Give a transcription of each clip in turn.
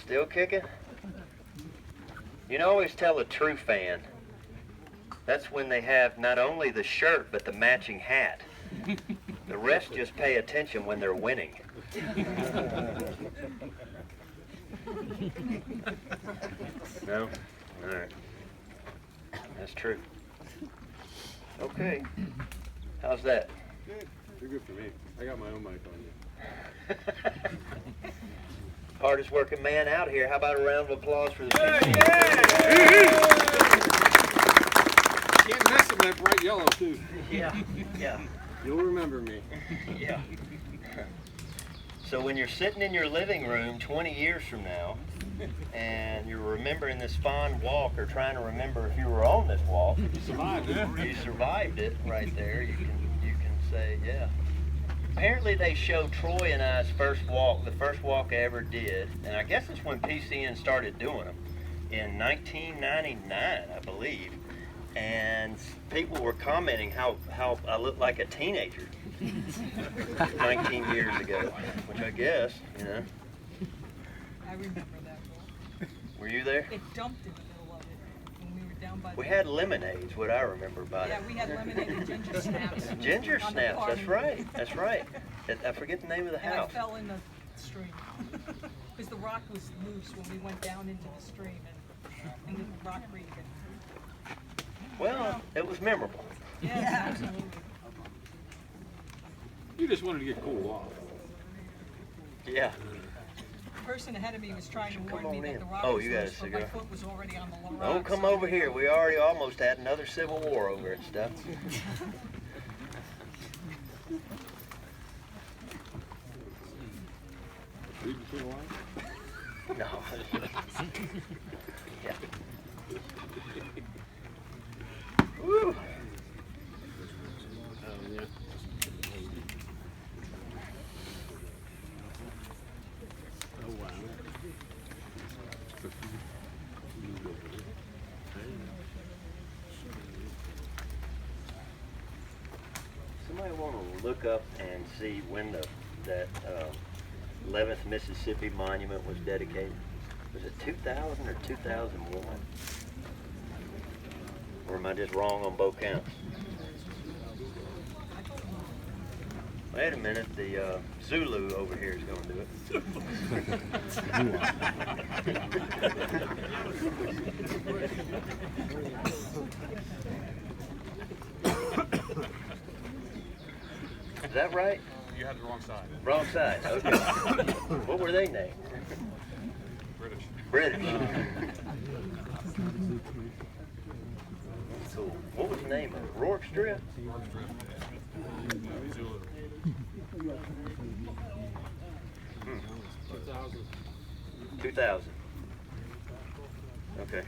Still kicking? You can always tell a true fan. That's when they have not only the shirt, but the matching hat. The rest just pay attention when they're winning. No? All right. That's true. Okay. How's that? Good. You're good for me. I got my own mic on you. Hardest working man out here. How about a round of applause for the team? Can't mess with that bright yellow too. Yeah, yeah. You'll remember me. Yeah. So when you're sitting in your living room 20 years from now, and you're remembering this fond walk, or trying to remember if you were on this walk, You survived it. you survived it right there. You can say, yeah. Apparently they showed Troy and I's first walk, the first walk I ever did, and I guess it's when PCN started doing them, in 1999, I believe. And people were commenting how I looked like a teenager 19 years ago, which I guess, you know. I remember that walk. Were you there? It dumped in the middle of it when we were down by We the... had lemonades, what I remember about Yeah, it. we had lemonade and ginger snaps. Ginger on the snaps, party. that's right, that's right. I forget the name of the And I house. fell in the stream. Because the rock was loose when we went down into the stream and the rock reed. Well, it was memorable. Yeah, absolutely. You just wanted to get cooled off. Yeah. The person ahead of me was trying to warn on me that in. the rock Oh, was you got a loose, but my cigar? foot was already on the rock. Don't come so- over here. We already almost had another civil war over it and stuff. Read between the lines? No. Yeah. Woo. Yeah. Oh wow. Somebody want to look up and see when that 11th Mississippi Monument was dedicated? Was it 2000 or 2001? Or am I just wrong on both counts? Wait a minute, the Zulu over here is going to do it. Is that right? You had the wrong side. Wrong side, okay. What were they named? British. British. Cool. What was the name of it? Rourke Strip? Zulu. 2000. 2000. Okay.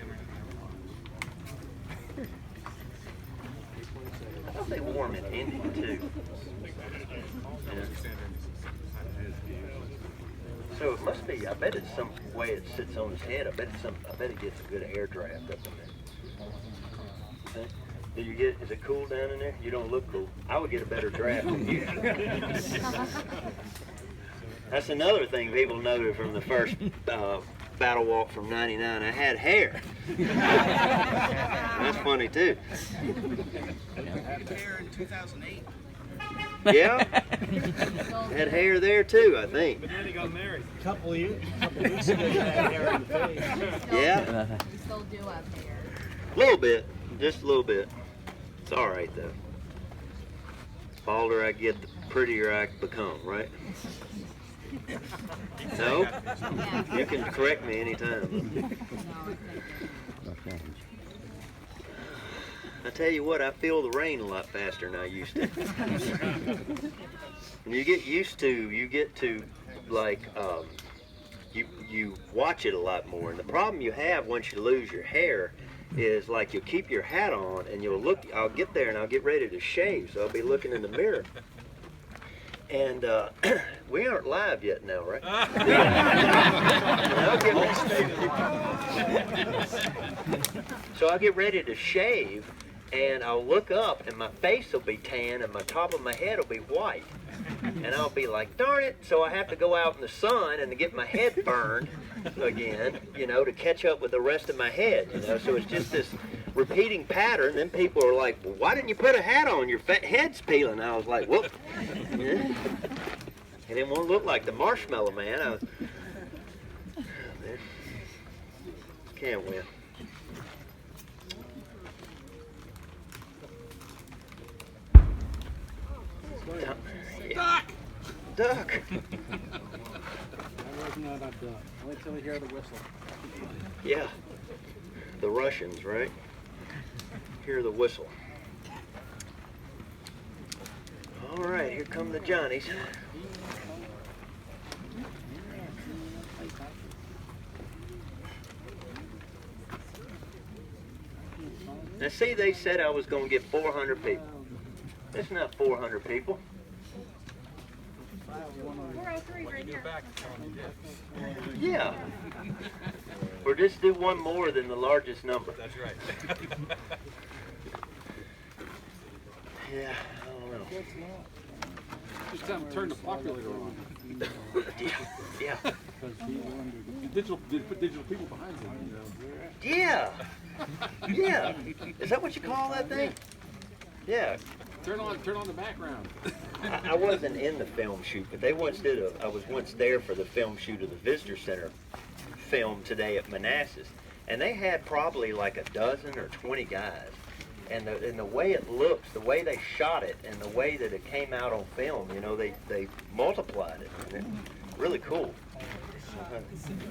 I thought they wore them in India too. Yeah. So it must be, I bet it's some way it sits on his head. I bet it gets a good air draft up in there. Okay. Do you get, is it cool down in there? You don't look cool. I would get a better draft than you. That's another thing people noted from the first battle walk from '99. I had hair. That's funny too. You had hair in 2008. Yeah. Had hair there too, I think. But then he got married. A couple weeks ago, you had hair in the face. Yeah. We still do have hair. A little bit. Just a little bit. It's all right though. The balder I get, the prettier I become, right? No? You can correct me anytime. I tell you what, I feel the rain a lot faster than I used to. When you get used to, you get to like, you watch it a lot more. And the problem you have once you lose your hair is like you'll keep your hat on and you'll look, I'll get there and I'll get ready to shave, so I'll be looking in the mirror. And we aren't live yet now, right? So I'll get ready to shave and I'll look up and my face will be tan and my top of my head will be white. and I'll be like, darn it, so I have to go out in the sun and to get my head burned again, you know, to catch up with the rest of my head, you know. So it's just this repeating pattern. Then people are like, well, why didn't you put a hat on? Your head's peeling. I was like, whoop. Yeah. And it won't look like the Marshmallow Man. Can't win. Duck! Duck. That was not a duck. Wait till we hear the whistle. Yeah. The Russians, right? Hear the whistle. All right, here come the Johnnies. Now see, they said I was going to get 400 people. It's not 400 people. 403 right here. Yeah. Or just do one more than the largest number. That's right. Yeah, I don't know. Just have them turn the populator on. Yeah. They put digital people behind them. Yeah. Yeah. Is that what you call that thing? Yeah. Turn on the background. I wasn't in the film shoot, but they once did I was once there for the film shoot of the Visitor Center film today at Manassas, and they had probably like a dozen or 20 guys, and the way it looks, the way they shot it, and the way that it came out on film, you know, they multiplied it, and it's really cool.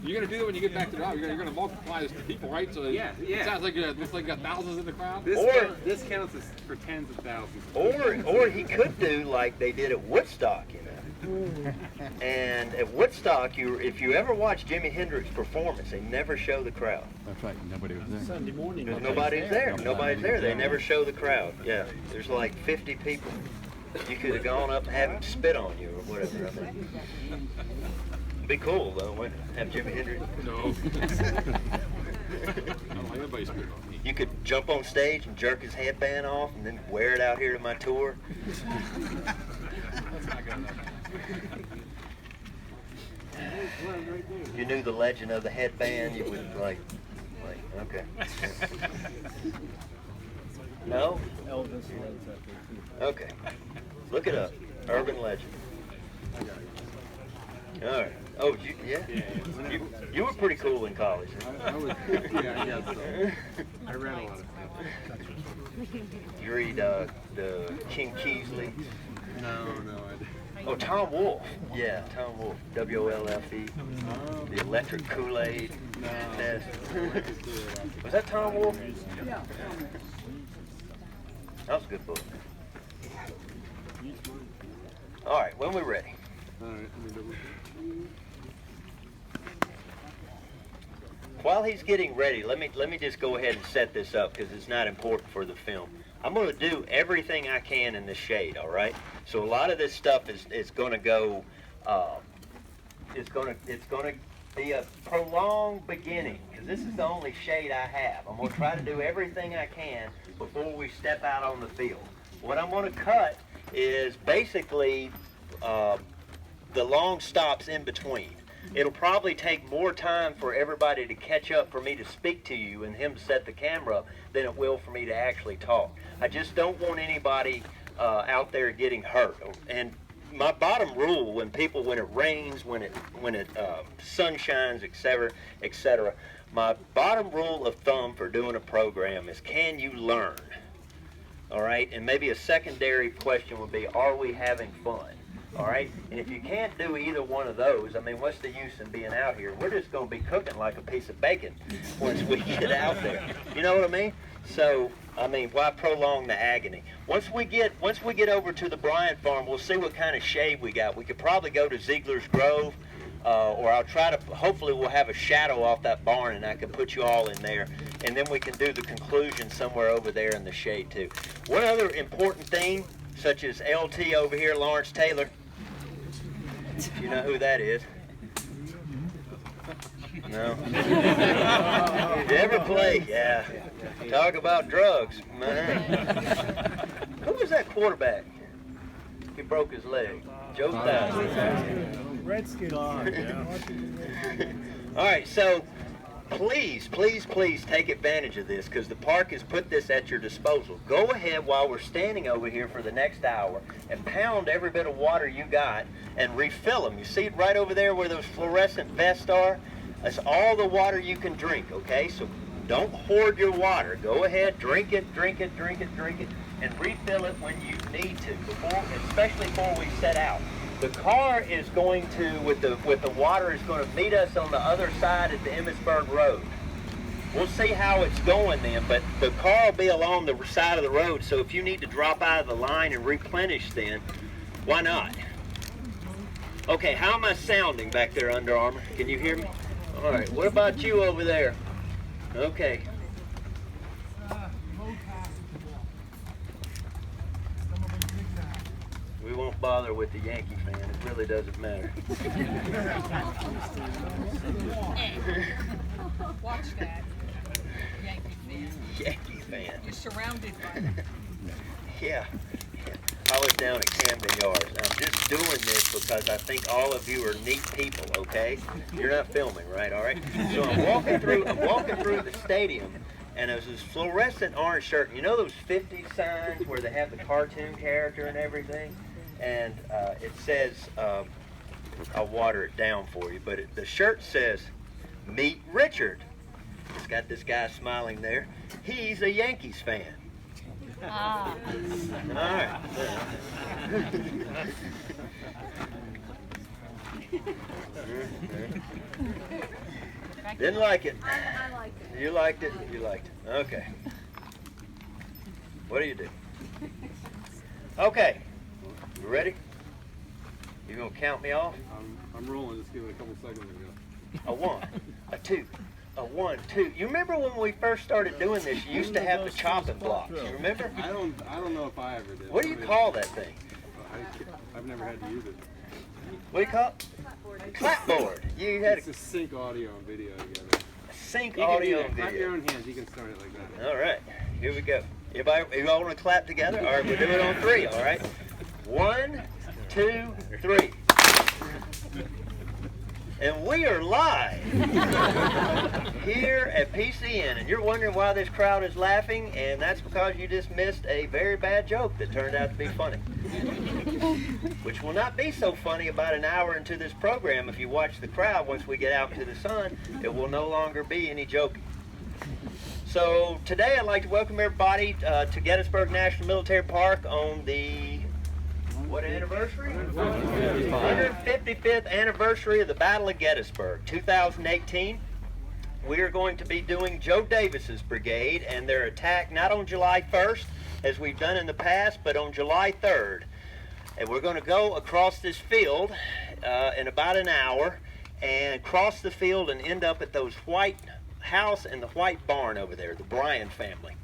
You're gonna do that when you get back to the job. You're gonna multiply this to people, right? So Yeah. It sounds like looks like you got thousands in the crowd. This counts as for tens of thousands. Or he could do like they did at Woodstock, you know. And at Woodstock, if you ever watch Jimi Hendrix performance, they never show the crowd. That's right. Nobody was there. Sunday morning. Because nobody's there. Nobody's there. They never show the crowd. Yeah, there's like 50 people. You could have gone up and had them spit on you or whatever. I mean, it'd be cool though. Have Jimi Hendrix. No. I don't like anybody spitting on me. You could jump on stage and jerk his headband off and then wear it out here to my tour. If you knew the legend of the headband, you would like, okay. No? Elvis. Okay. Look it up. Urban legend. All right. Oh, yeah? You were pretty cool in college. I guess so. I read a lot of stuff. You read the King Keesley? No, I didn't. Oh, Tom Wolfe. Yeah, Tom Wolfe. W-O-L-F-E. The Electric Kool-Aid Test. Was that Tom Wolfe? Yeah. That was a good book. All right, when we're ready. All right, let me double While he's getting ready, let me just go ahead and set this up because it's not important for the film. I'm going to do everything I can in the shade, all right? So a lot of this stuff is going to go. It's going to be a prolonged beginning because this is the only shade I have. I'm going to try to do everything I can before we step out on the field. What I'm going to cut is basically the long stops in between. It'll probably take more time for everybody to catch up for me to speak to you and him to set the camera up than it will for me to actually talk. I just don't want anybody out there getting hurt. And my bottom rule when it rains, when it sun shines, etc., my bottom rule of thumb for doing a program is, can you learn? All right, and maybe a secondary question would be, are we having fun? All right, and if you can't do either one of those, I mean, what's the use in being out here? We're just going to be cooking like a piece of bacon once we get out there. You know what I mean? So, I mean, why prolong the agony? Once we get over to the Bryant farm, we'll see what kind of shade we got. We could probably go to Ziegler's Grove, or I'll try to. Hopefully, we'll have a shadow off that barn, and I can put you all in there, and then we can do the conclusion somewhere over there in the shade too. One other important thing, such as LT over here, Lawrence Taylor. You know who that is? No? Did you ever play? Yeah. Talk about drugs. Man. Who was that quarterback? He broke his leg. Joe Thousand. Redskin. All right, so please take advantage of this because the park has put this at your disposal. Go ahead while we're standing over here for the next hour and pound every bit of water you got and refill them. You see it right over there where those fluorescent vests are? That's all the water you can drink, okay? So don't hoard your water. Go ahead, drink it, and refill it when you need to, especially before we set out. The car is going to, with the water, is going to meet us on the other side at the Emmitsburg Road. We'll see how it's going then, but the car will be along the side of the road, so if you need to drop out of the line and replenish then, why not? Okay, how am I sounding back there, Under Armour? Can you hear me? All right, what about you over there? Okay. We won't bother with the Yankee fan. It really doesn't matter. Watch that. Yankee fan. Yankee fan. You're surrounded by them. Yeah. I was down at Camden Yards. I'm just doing this because I think all of you are neat people, okay? You're not filming, right? All right? So I'm walking through the stadium, and there's this fluorescent orange shirt. You know those 50s signs where they have the cartoon character and everything? And it says, I'll water it down for you, but the shirt says, "Meet Richard." It's got this guy smiling there. He's a Yankees fan. Ah. All right. Didn't like it. I liked it. You liked it? You liked it. Okay. What do you do? Okay. You ready? You gonna count me off? I'm rolling. Just give it a couple seconds ago. A 1, a 2, a 1, 2. You remember when we first started doing this? You used to have the chopping blocks. You remember? I don't know if I ever did. What do you call that thing? I've never had to use it. What do you call it? Clapboard. You had It's to sync audio and video together. sync You can do audio that. and Clap your video. own hands. You can start it like that. All right, here we go. Everybody, you all want to clap together? All right, we'll do it on 3. All right. 1, 2, 3. And we are live here at PCN, and you're wondering why this crowd is laughing, and that's because you just missed a very bad joke that turned out to be funny, which will not be so funny about an hour into this program. If you watch the crowd, once we get out into the sun, it will no longer be any joking. So today I'd like to welcome everybody to Gettysburg National Military Park on the what anniversary? 155th anniversary of the Battle of Gettysburg, 2018. We are going to be doing Joe Davis's brigade and their attack not on July 1st, as we've done in the past, but on July 3rd. And we're going to go across this field in about an hour and cross the field and end up at those white house and the white barn over there, the Bryan family.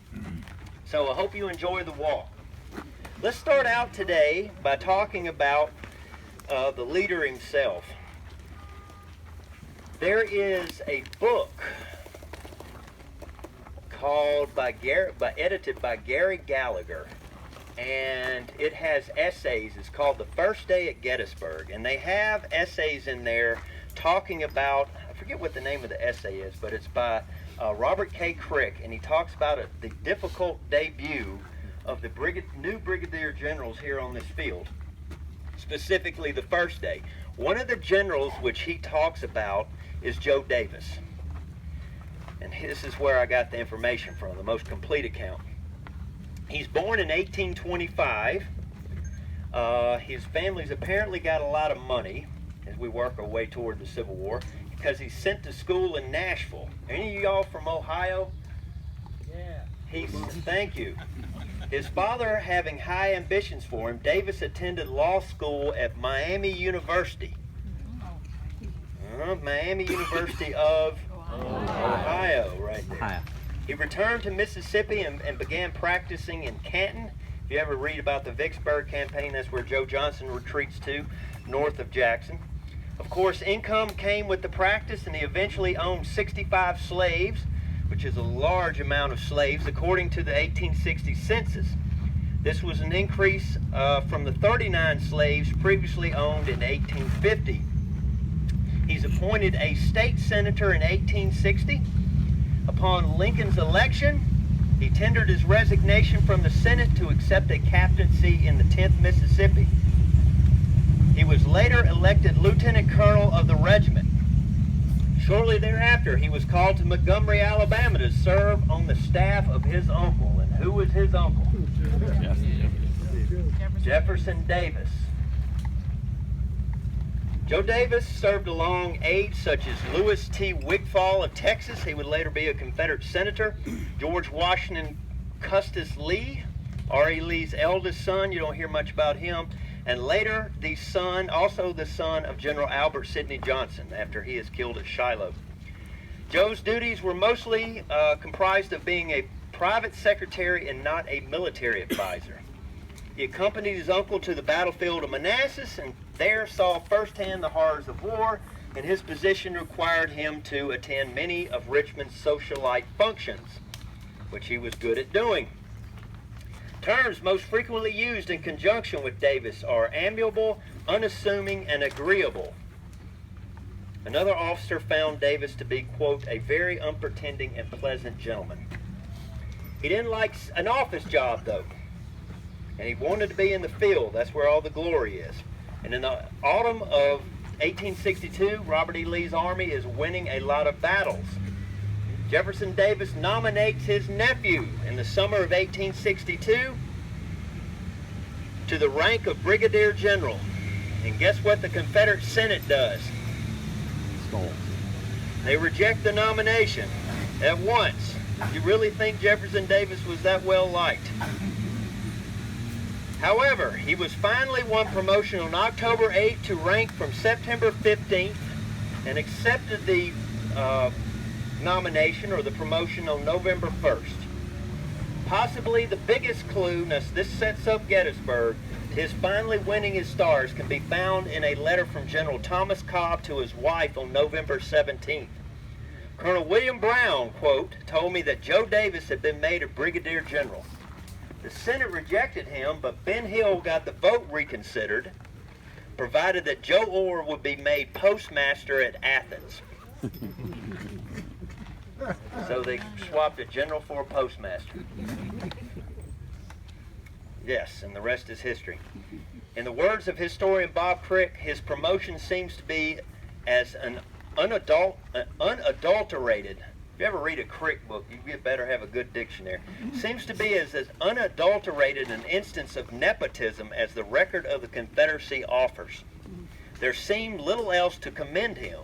So I hope you enjoy the walk. Let's start out today by talking about the leader himself. There is a book called edited by Gary Gallagher, and it has essays. It's called The First Day at Gettysburg, and they have essays in there talking about, I forget what the name of the essay is, but it's by Robert K. Crick, and he talks about the difficult debut of the new brigadier generals here on this field, specifically the first day. One of the generals which he talks about is Joe Davis. And this is where I got the information from, the most complete account. He's born in 1825. His family's apparently got a lot of money as we work our way toward the Civil War, because he's sent to school in Nashville. Any of y'all from Ohio? Yeah. Thank you. His father having high ambitions for him, Davis attended law school at Miami University. Miami University of Ohio, right there. Ohio. He returned to Mississippi and began practicing in Canton. If you ever read about the Vicksburg campaign, that's where Joe Johnson retreats to, north of Jackson. Of course, income came with the practice, and he eventually owned 65 slaves, which is a large amount of slaves, according to the 1860 census. This was an increase from the 39 slaves previously owned in 1850. He's appointed a state senator in 1860. Upon Lincoln's election, he tendered his resignation from the Senate to accept a captaincy in the 10th Mississippi. He was later elected lieutenant colonel of the regiment. Shortly thereafter, he was called to Montgomery, Alabama to serve on the staff of his uncle. And who was his uncle? Jefferson Davis. Joe Davis served along aides such as Lewis T. Wigfall of Texas. He would later be a Confederate senator. George Washington Custis Lee, R.E. Lee's eldest son. You don't hear much about him. And later, also the son of General Albert Sidney Johnson, after he is killed at Shiloh. Joe's duties were mostly comprised of being a private secretary and not a military advisor. He accompanied his uncle to the battlefield of Manassas and there saw firsthand the horrors of war, and his position required him to attend many of Richmond's socialite functions, which he was good at doing. Terms most frequently used in conjunction with Davis are amiable, unassuming, and agreeable. Another officer found Davis to be, quote, a very unpretending and pleasant gentleman. He didn't like an office job, though, and he wanted to be in the field. That's where all the glory is. And in the autumn of 1862, Robert E. Lee's army is winning a lot of battles. Jefferson Davis nominates his nephew in the summer of 1862 to the rank of Brigadier General. And guess what the Confederate Senate does? They reject the nomination at once. You really think Jefferson Davis was that well liked? However, he was finally won promotion on October 8th to rank from September 15th and accepted the nomination or the promotion on November 1st. Possibly the biggest clue, now this sets up Gettysburg, his finally winning his stars can be found in a letter from General Thomas Cobb to his wife on November 17th. Colonel William Brown, quote, told me that Joe Davis had been made a brigadier general. The Senate rejected him, but Ben Hill got the vote reconsidered, provided that Joe Orr would be made postmaster at Athens. So they swapped a general for a postmaster. Yes, and the rest is history. In the words of historian Bob Crick, his promotion seems to be as an unadulterated. If you ever read a Crick book, you better have a good dictionary. Seems to be as unadulterated an instance of nepotism as the record of the Confederacy offers. There seemed little else to commend him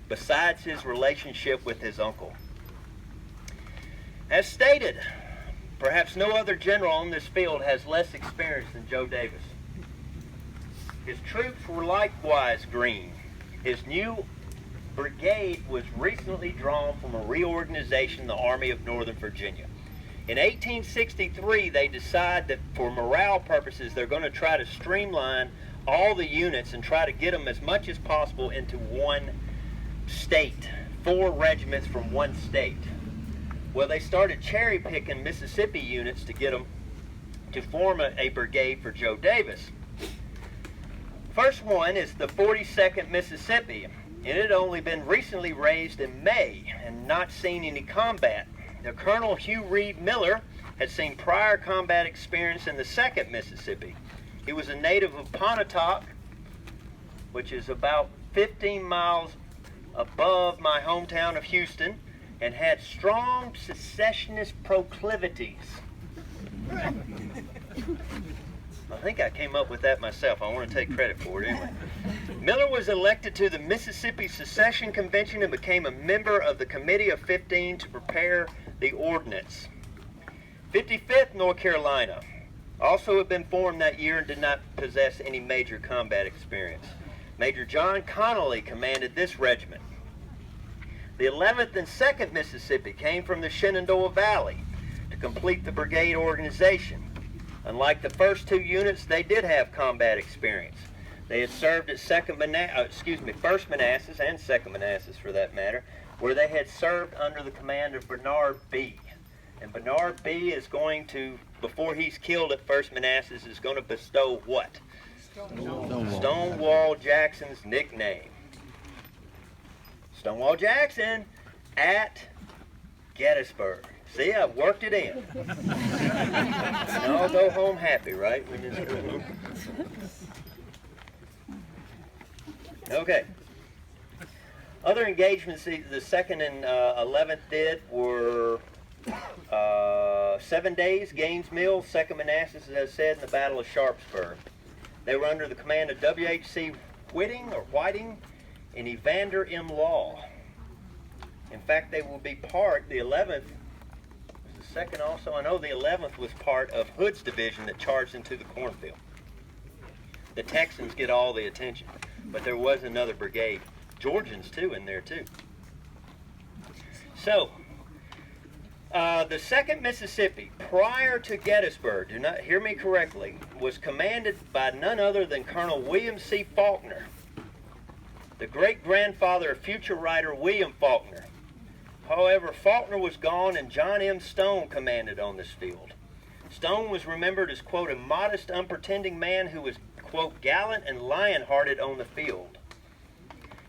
besides his relationship with his uncle. As stated, perhaps no other general on this field has less experience than Joe Davis. His troops were likewise green. His new brigade was recently drawn from a reorganization in the Army of Northern Virginia. In 1863, they decide that for morale purposes, they're going to try to streamline all the units and try to get them as much as possible into one state, 4 regiments from one state. Well, they started cherry-picking Mississippi units to get them to form a brigade for Joe Davis. First one is the 42nd Mississippi. It had only been recently raised in May and not seen any combat. The Colonel Hugh Reed Miller had seen prior combat experience in the 2nd Mississippi. He was a native of Pontotoc, which is about 15 miles above my hometown of Houston, and had strong secessionist proclivities. I think I came up with that myself. I want to take credit for it anyway. Miller was elected to the Mississippi Secession Convention and became a member of the Committee of 15 to prepare the ordinance. 55th North Carolina also had been formed that year and did not possess any major combat experience. Major John Connolly commanded this regiment. The 11th and 2nd Mississippi came from the Shenandoah Valley to complete the brigade organization. Unlike the first 2 units, they did have combat experience. They had served at 1st Manassas and 2nd Manassas for that matter, where they had served under the command of Bernard B. And Bernard B. is going to, before he's killed at First Manassas, is going to bestow what? Stonewall Jackson's nickname. Stonewall Jackson at Gettysburg. See, I've worked it in. And I'll go home happy, right? We just go home. Okay. Other engagements the 2nd and 11th did were 7 days, Gaines Mill, 2nd Manassas, as I said, in the Battle of Sharpsburg. They were under the command of W.H.C. Whiting and Evander M. Law. In fact, they will be part, the 11th, was the 2nd also? I know the 11th was part of Hood's division that charged into the cornfield. The Texans get all the attention, but there was another brigade. Georgians, too, in there, too. So, the 2nd Mississippi, prior to Gettysburg, do not hear me correctly, was commanded by none other than Colonel William C. Faulkner, the great-grandfather of future writer William Faulkner. However, Faulkner was gone and John M. Stone commanded on this field. Stone was remembered as, quote, a modest, unpretending man who was, quote, gallant and lion-hearted on the field.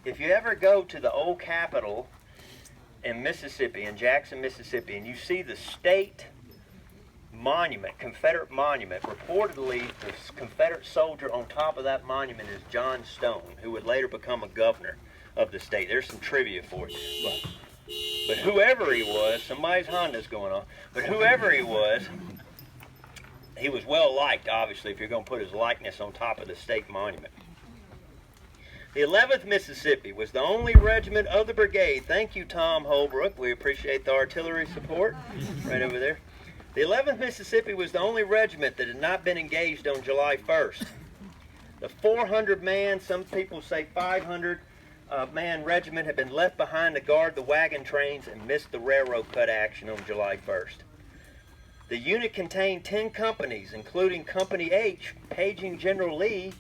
If you ever go to the old Capitol in Mississippi, in Jackson, Mississippi, and you see the state monument, Confederate monument, reportedly the Confederate soldier on top of that monument is John Stone, who would later become a governor of the state. There's some trivia for it. But whoever he was, somebody's Honda's going on, but whoever he was well liked, obviously, if you're going to put his likeness on top of the state monument. The 11th Mississippi was the only regiment of the brigade. Thank you, Tom Holbrook. We appreciate the artillery support right over there. The 11th Mississippi was the only regiment that had not been engaged on July 1st. The 400-man, some people say 500-man regiment had been left behind to guard the wagon trains and missed the railroad cut action on July 1st. The unit contained 10 companies, including Company H, paging General Lee.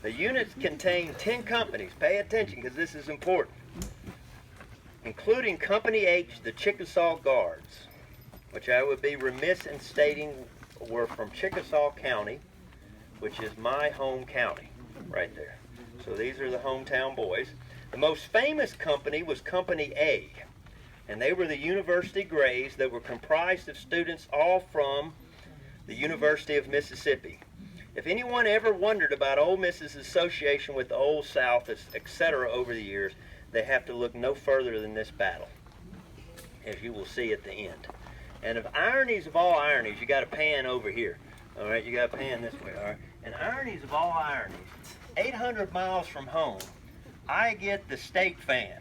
The units contained 10 companies. Pay attention because this is important. Including Company H, the Chickasaw Guards, which I would be remiss in stating were from Chickasaw County, which is my home county, right there. So these are the hometown boys. The most famous company was Company A, and they were the University Grays that were comprised of students all from the University of Mississippi. If anyone ever wondered about Ole Miss's association with the Old South, etc. over the years, they have to look no further than this battle, as you will see at the end. And of ironies of all ironies, you got a pan over here. All right, you got a pan this way. All right, and ironies of all ironies, 800 miles from home, I get the state fan,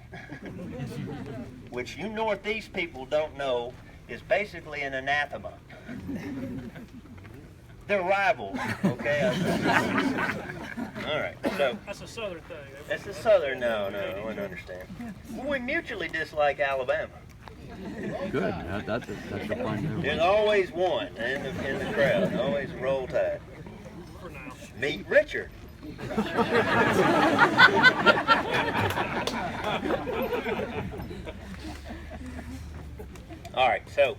which you Northeast people don't know is basically an anathema. They're rivals, okay? All right, so that's a southern thing. That's a southern. No, I wouldn't understand. Well, we mutually dislike Alabama. Good. That's a fine. There's always one in the crowd. Always roll tide. For now. Meet Richard. All right, so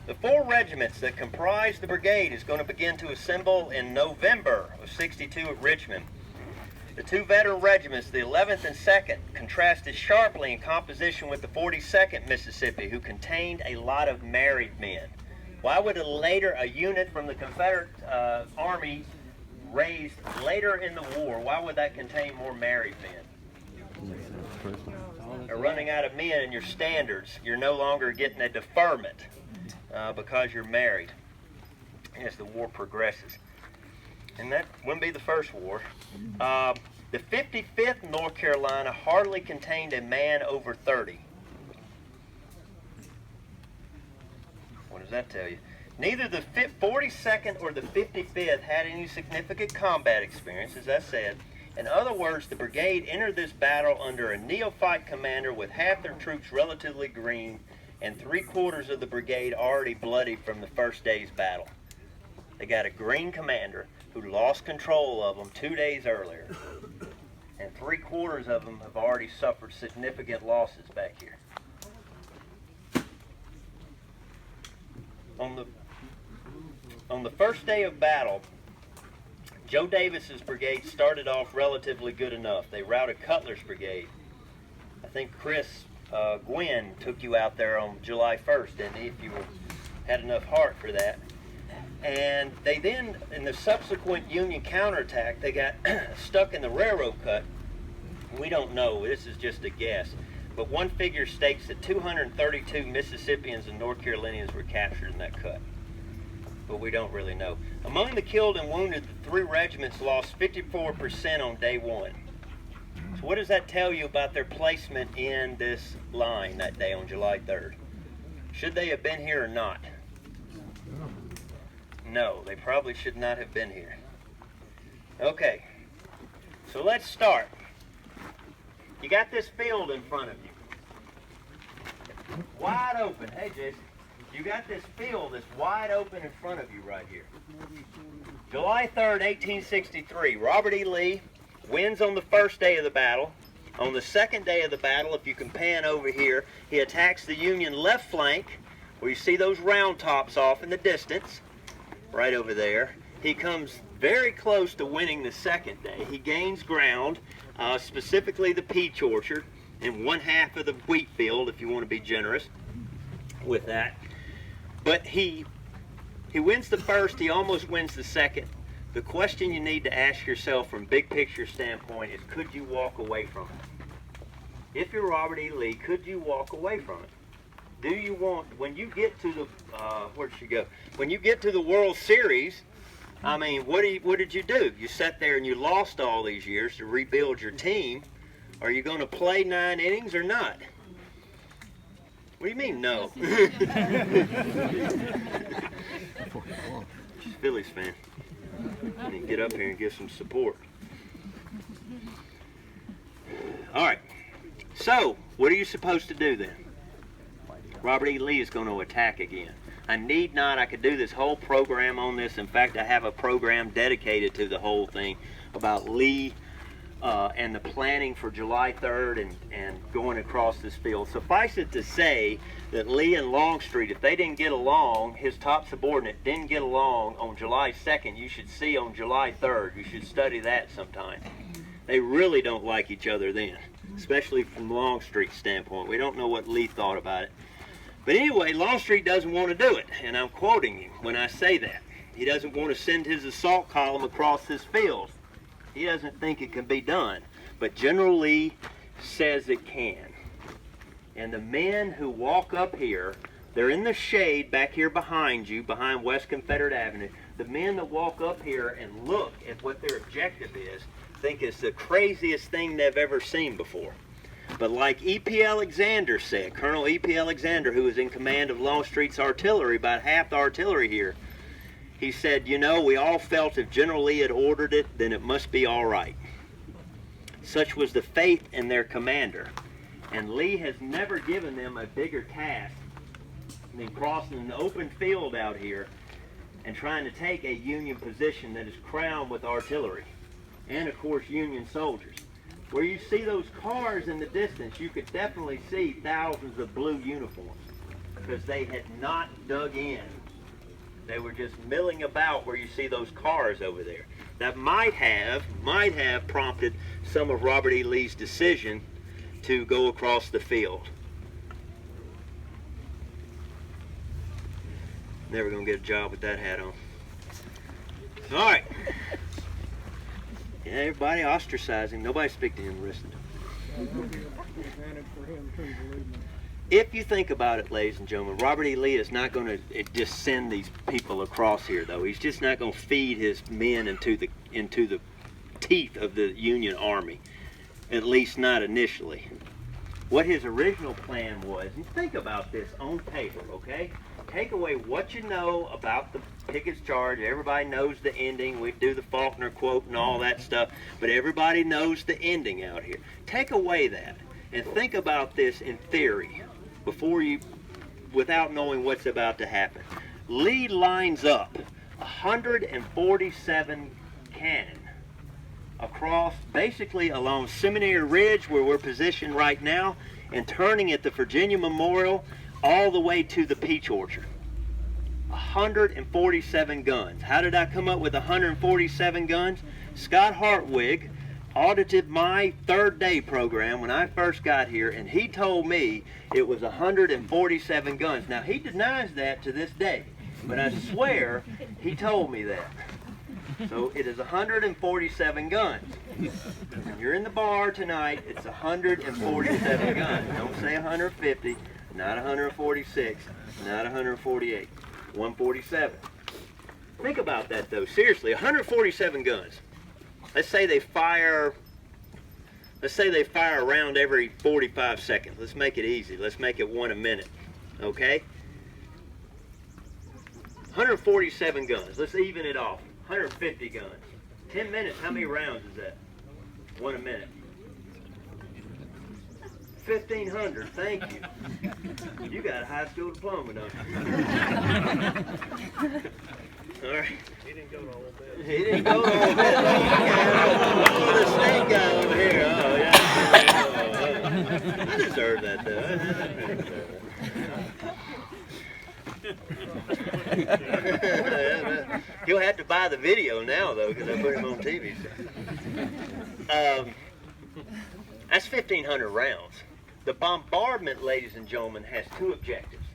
the 4 regiments that comprise the brigade is going to begin to assemble in November of '62 at Richmond. The 2 veteran regiments, the 11th and 2nd, contrasted sharply in composition with the 42nd Mississippi, who contained a lot of married men. Why would a unit from the Confederate Army raised later in the war, why would that contain more married men? They're running out of men in your standards. You're no longer getting a deferment because you're married as the war progresses. And that wouldn't be the first war. The 55th North Carolina hardly contained a man over 30. What does that tell you? Neither the 42nd or the 55th had any significant combat experience, as I said. In other words, the brigade entered this battle under a neophyte commander with half their troops relatively green and 3/4 of the brigade already bloody from the first day's battle. They got a green commander who lost control of them 2 days earlier. and 3/4 of them have already suffered significant losses back here. On the first day of battle, Joe Davis's brigade started off relatively good enough. They routed Cutler's brigade. I think Chris Gwynn took you out there on July 1st, didn't he, if you had enough heart for that. And they then, in the subsequent Union counterattack, they got stuck in the railroad cut. We don't know, this is just a guess, but one figure states that 232 Mississippians and North Carolinians were captured in that cut, but we don't really know. Among the killed and wounded, the 3 regiments lost 54% on day 1. So what does that tell you about their placement in this line that day on July 3rd? Should they have been here or not? No, they probably should not have been here. Okay, so let's start. You got this field in front of you. Wide open. Hey, Jason. You got this field that's wide open in front of you right here. July 3rd, 1863, Robert E. Lee wins on the first day of the battle. On the second day of the battle, if you can pan over here, he attacks the Union left flank, where you see those round tops off in the distance, right over there. He comes very close to winning the second day. He gains ground, specifically the peach orchard, and 1/2 of the wheat field, if you want to be generous with that. But he wins the first, he almost wins the second. The question you need to ask yourself from big picture standpoint is, could you walk away from it? If you're Robert E. Lee, could you walk away from it? Do you want, when you get to the, where'd she go? When you get to the World Series, I mean, what did you do? You sat there and you lost all these years to rebuild your team. Are you going to play 9 innings or not? What do you mean, no? She's a Phillies fan. I need to get up here and give some support. All right. So, what are you supposed to do then? Robert E. Lee is going to attack again. I need not, I could do this whole program on this. In fact, I have a program dedicated to the whole thing about Lee and the planning for July 3rd and going across this field. Suffice it to say that Lee and Longstreet, if they didn't get along, his top subordinate didn't get along on July 2nd, you should see on July 3rd. You should study that sometime. They really don't like each other then, especially from Longstreet's standpoint. We don't know what Lee thought about it. But anyway, Longstreet doesn't want to do it, and I'm quoting him when I say that. He doesn't want to send his assault column across this field. He doesn't think it can be done, but General Lee says it can. And the men who walk up here, they're in the shade back here behind you, behind West Confederate Avenue. The men that walk up here and look at what their objective is, think it's the craziest thing they've ever seen before. But like E.P. Alexander said, Colonel E.P. Alexander, who was in command of Longstreet's artillery, about half the artillery here, he said, you know, we all felt if General Lee had ordered it, then it must be all right. Such was the faith in their commander. And Lee has never given them a bigger task than crossing an open field out here and trying to take a Union position that is crowned with artillery and, of course, Union soldiers. Where you see those cars in the distance, you could definitely see thousands of blue uniforms because they had not dug in. They were just milling about where you see those cars over there. That might have prompted some of Robert E. Lee's decision to go across the field. Never gonna get a job with that hat on. All right. Yeah, everybody ostracize him. Nobody speak to him, listen to him. If you think about it, ladies and gentlemen, Robert E. Lee is not going to just send these people across here, though. He's just not going to feed his men into the teeth of the Union Army, at least not initially. What his original plan was, and think about this on paper, okay? Take away what you know about the Pickett's charge. Everybody knows the ending. We do the Faulkner quote and all that stuff, but everybody knows the ending out here. Take away that and think about this in theory before you, without knowing what's about to happen. Lee lines up 147 cannon across, basically along Seminary Ridge where we're positioned right now, and turning at the Virginia Memorial all the way to the Peach Orchard. 147 guns. How did I come up with 147 guns? Scott Hartwig audited my third day program when I first got here, and he told me it was 147 guns. Now, he denies that to this day, but I swear he told me that. So it is 147 guns. When you're in the bar tonight, it's 147 guns. Don't say 150, not 146, not 148, 147. Think about that though, seriously, 147 guns. Let's say they fire a round every 45 seconds. Let's make it easy. Let's make it one a minute, okay? 147 guns. Let's even it off. 150 guns. 10 minutes, how many rounds is that? One a minute. 1,500, thank you. You got a high school diploma, don't you? All right. He didn't go to all of that. He didn't go to all that. Oh, the snake guy over here. Oh, yeah. I deserve that, though. He'll have to buy the video now, though, because I put him on TV. That's 1,500 rounds. The bombardment, ladies and gentlemen, has two objectives.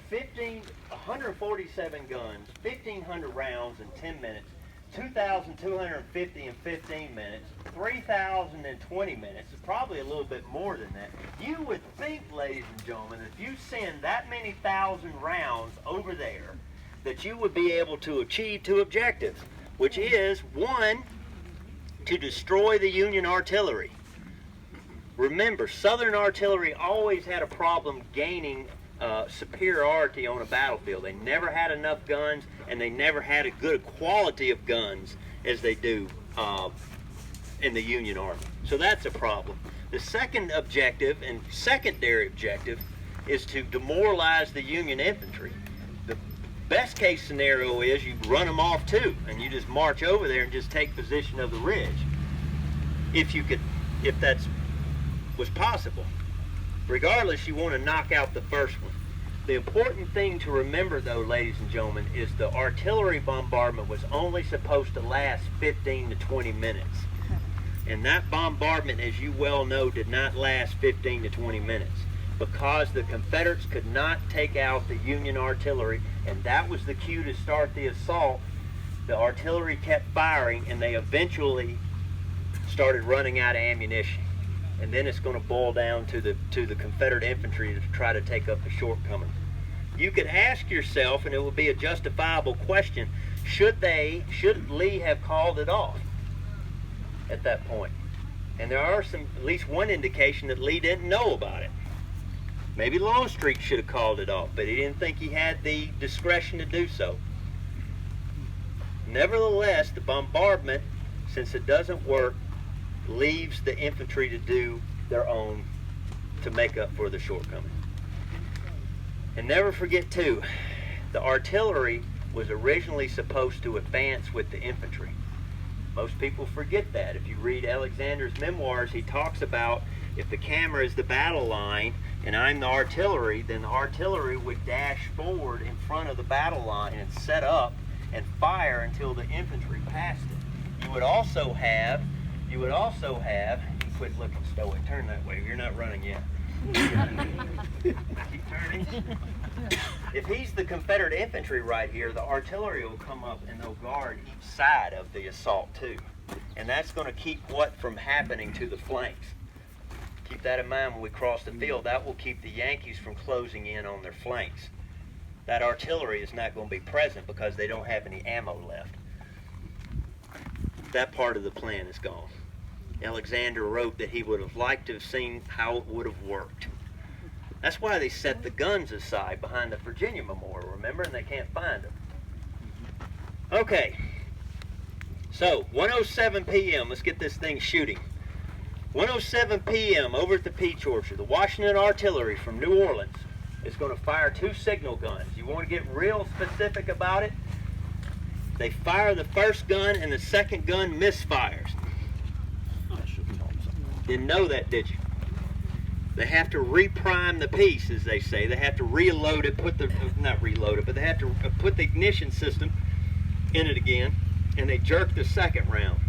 147 guns, 1,500 rounds in 10 minutes, 2,250 in 15 minutes, 3,000 in 20 minutes, probably a little bit more than that. You would think, ladies and gentlemen, if you send that many thousand rounds over there, that you would be able to achieve two objectives, which is, one, to destroy the Union artillery. Remember, Southern artillery always had a problem gaining superiority on a battlefield. They never had enough guns, and they never had a good quality of guns as they do in the Union Army. So that's a problem. The second objective and secondary objective is to demoralize the Union infantry. The best case scenario is you run them off too, and you just march over there and just take position of the ridge. If that was possible. Regardless, you want to knock out the first one. The important thing to remember, though, ladies and gentlemen, is the artillery bombardment was only supposed to last 15 to 20 minutes. And that bombardment, as you well know, did not last 15 to 20 minutes because the Confederates could not take out the Union artillery, and that was the cue to start the assault. The artillery kept firing, and they eventually started running out of ammunition. And then it's going to boil down to the Confederate infantry to try to take up the shortcoming. You could ask yourself, and it would be a justifiable question, should Lee have called it off at that point? And there are at least one indication that Lee didn't know about it. Maybe Longstreet should have called it off, but he didn't think he had the discretion to do so. Nevertheless, the bombardment, since it doesn't work, leaves the infantry to do their own to make up for the shortcoming. And never forget too, the artillery was originally supposed to advance with the infantry. Most people forget that. If you read Alexander's memoirs, he talks about if the camera is the battle line and I'm the artillery, then the artillery would dash forward in front of the battle line and set up and fire until the infantry passed it. You would also have, you quit looking stoic, turn that way, you're not running yet. Keep turning. If he's the Confederate infantry right here, the artillery will come up and they'll guard each side of the assault too. And that's going to keep what from happening to the flanks. Keep that in mind when we cross the field. That will keep the Yankees from closing in on their flanks. That artillery is not going to be present because they don't have any ammo left. That part of the plan is gone. Alexander wrote that he would have liked to have seen how it would have worked. That's why they set the guns aside behind the Virginia Memorial, remember? And they can't find them. Okay, so 1:07 p.m., let's get this thing shooting. 1:07 p.m. over at the Peach Orchard, the Washington Artillery from New Orleans is going to fire 2 signal guns. You want to get real specific about it? They fire the first gun and the second gun misfires. Didn't know that, did you? They have to reprime the piece, as they say. They have to reload it, not reload it, but they have to put the ignition system in it again, and they jerk the second round.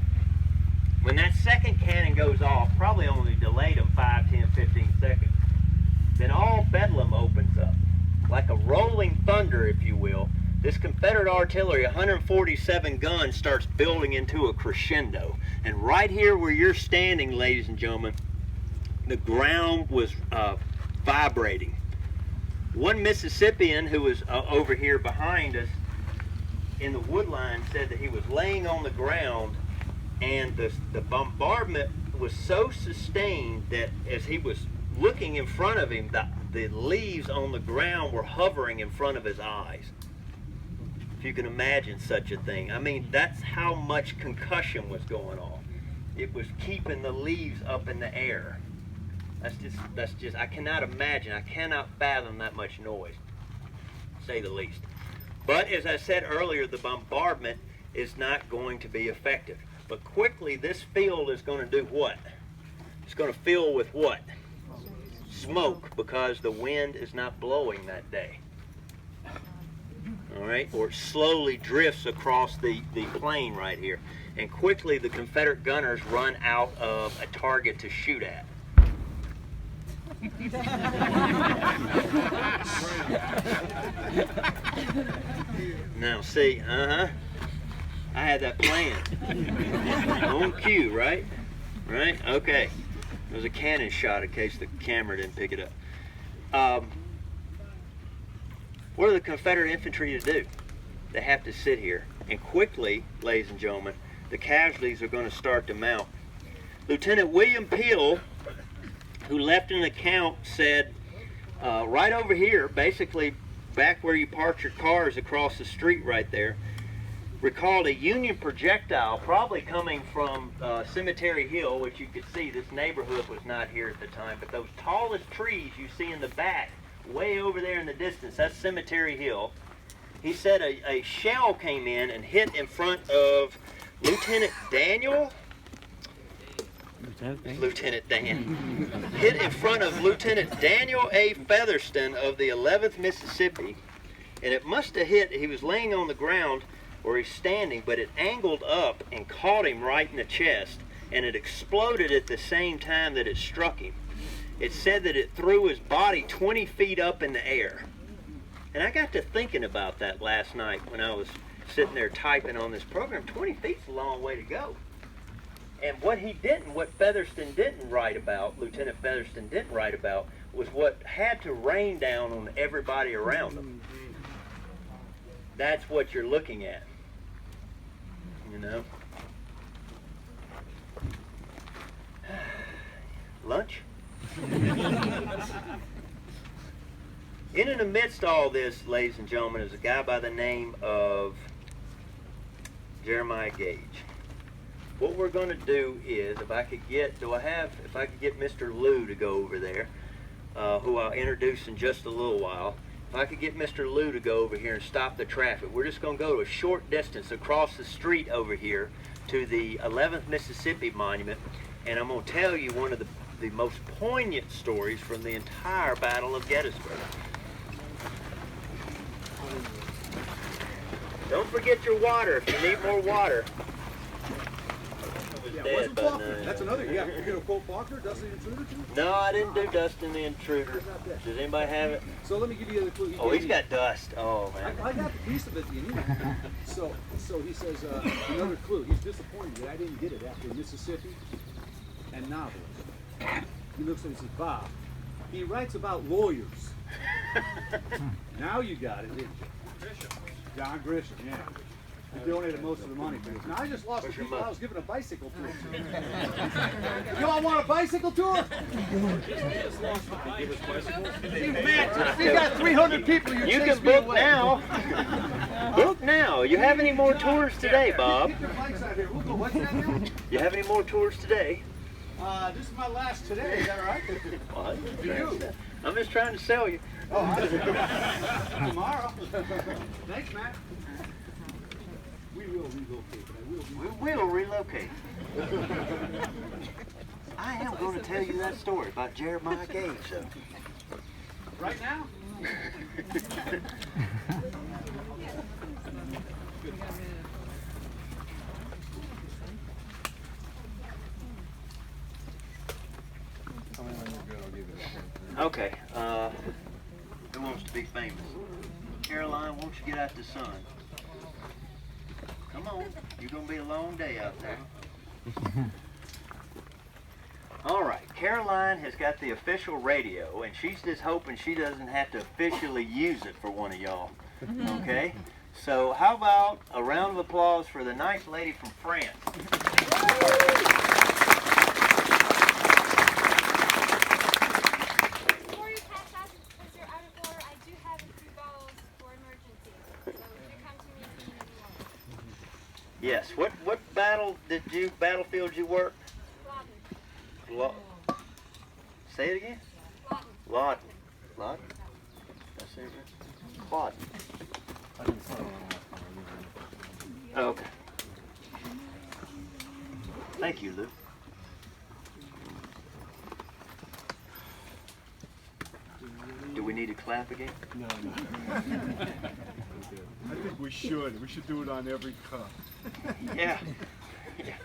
When that second cannon goes off, probably only delayed them 5, 10, 15 seconds, then all bedlam opens up. Like a rolling thunder, if you will. This Confederate artillery, 147 guns, starts building into a crescendo. And right here where you're standing, ladies and gentlemen, the ground was vibrating. One Mississippian who was over here behind us in the woodline said that he was laying on the ground, and the bombardment was so sustained that as he was looking in front of him, the leaves on the ground were hovering in front of his eyes. If you can imagine such a thing. I mean, that's how much concussion was going on. It was keeping the leaves up in the air. That's just, I cannot imagine, I cannot fathom that much noise, to say the least. But as I said earlier, the bombardment is not going to be effective. But quickly, this field is going to do what? It's going to fill with what? Smoke, because the wind is not blowing that day. All right, or it slowly drifts across the plain right here. And quickly, the Confederate gunners run out of a target to shoot at. Now, see, I had that planned. On cue, right? Right? Okay. It was a cannon shot in case the camera didn't pick it up. What are the Confederate infantry to do? They have to sit here. And quickly, ladies and gentlemen, the casualties are going to start to mount. Lieutenant William Peel, who left an account, said right over here, basically back where you park your cars across the street right there, recalled a Union projectile probably coming from Cemetery Hill, which you could see this neighborhood was not here at the time, but those tallest trees you see in the back, way over there in the distance, that's Cemetery Hill. He said a shell came in and hit in front of Lieutenant Daniel? Lieutenant Dan. Hit in front of Lieutenant Daniel A. Featherston of the 11th Mississippi, and it must have hit, he was laying on the ground, or he's standing, but it angled up and caught him right in the chest, and it exploded at the same time that it struck him. It said that it threw his body 20 feet up in the air. And I got to thinking about that last night when I was sitting there typing on this program. 20 feet's a long way to go. And what Featherston didn't write about, Lieutenant Featherston didn't write about, was what had to rain down on everybody around him. That's what you're looking at. You know? Lunch? In and amidst all this, ladies and gentlemen, is a guy by the name of Jeremiah Gage. What we're going to do is, if I could get Mr. Lou to go over there, who I'll introduce in just a little while. If I could get Mr. Lou to go over here and stop the traffic, we're just going to go to a short distance across the street over here to the 11th Mississippi Monument, and I'm going to tell you one of the most poignant stories from the entire Battle of Gettysburg. Don't forget your water if you need more water. Wasn't Faulkner. That's another. Yeah, you're gonna quote Faulkner, Dustin the Intruder too? No, I didn't do Dustin the Intruder. Does anybody have it? So let me give you the other clue. He's got dust. Oh man. I got the piece of it. So he says another clue. He's disappointed that I didn't get it after Mississippi and novels. He looks at it and says, Bob, he writes about lawyers. Now you got it, didn't you? John Grisham, yeah. He donated most of the money for this. Now I just lost the people I was giving a bicycle tour to. You all want a bicycle tour? Matt, you got 300 people. You can book now. Book now. You have any more tours today, Bob? Get your bikes out here. We'll go. What's that now? You have any more tours today? This is my last today. Is that all right? What? I'm just trying to sell you. Tomorrow. Thanks, Matt. We will relocate. We will relocate. I am going to tell you that story about Jeremiah Gage. So. Right now? Okay, who wants to be famous? Caroline, won't you get out the sun? Come on, you're going to be a long day out there. All right, Caroline has got the official radio, and she's just hoping she doesn't have to officially use it for one of y'all. Okay? So how about a round of applause for the nice lady from France? Before you pass out because you're out of order, I do have a few bottles for emergency. So do come to me if you need more. Yes. What battlefield did you work? Lawton. Say it again? Lawton. Lawton? That's it, right? Lawton. Okay. Thank you, Lou. Do we need to clap again? No. I think we should. We should do it on every cup. Yeah. Yeah. Here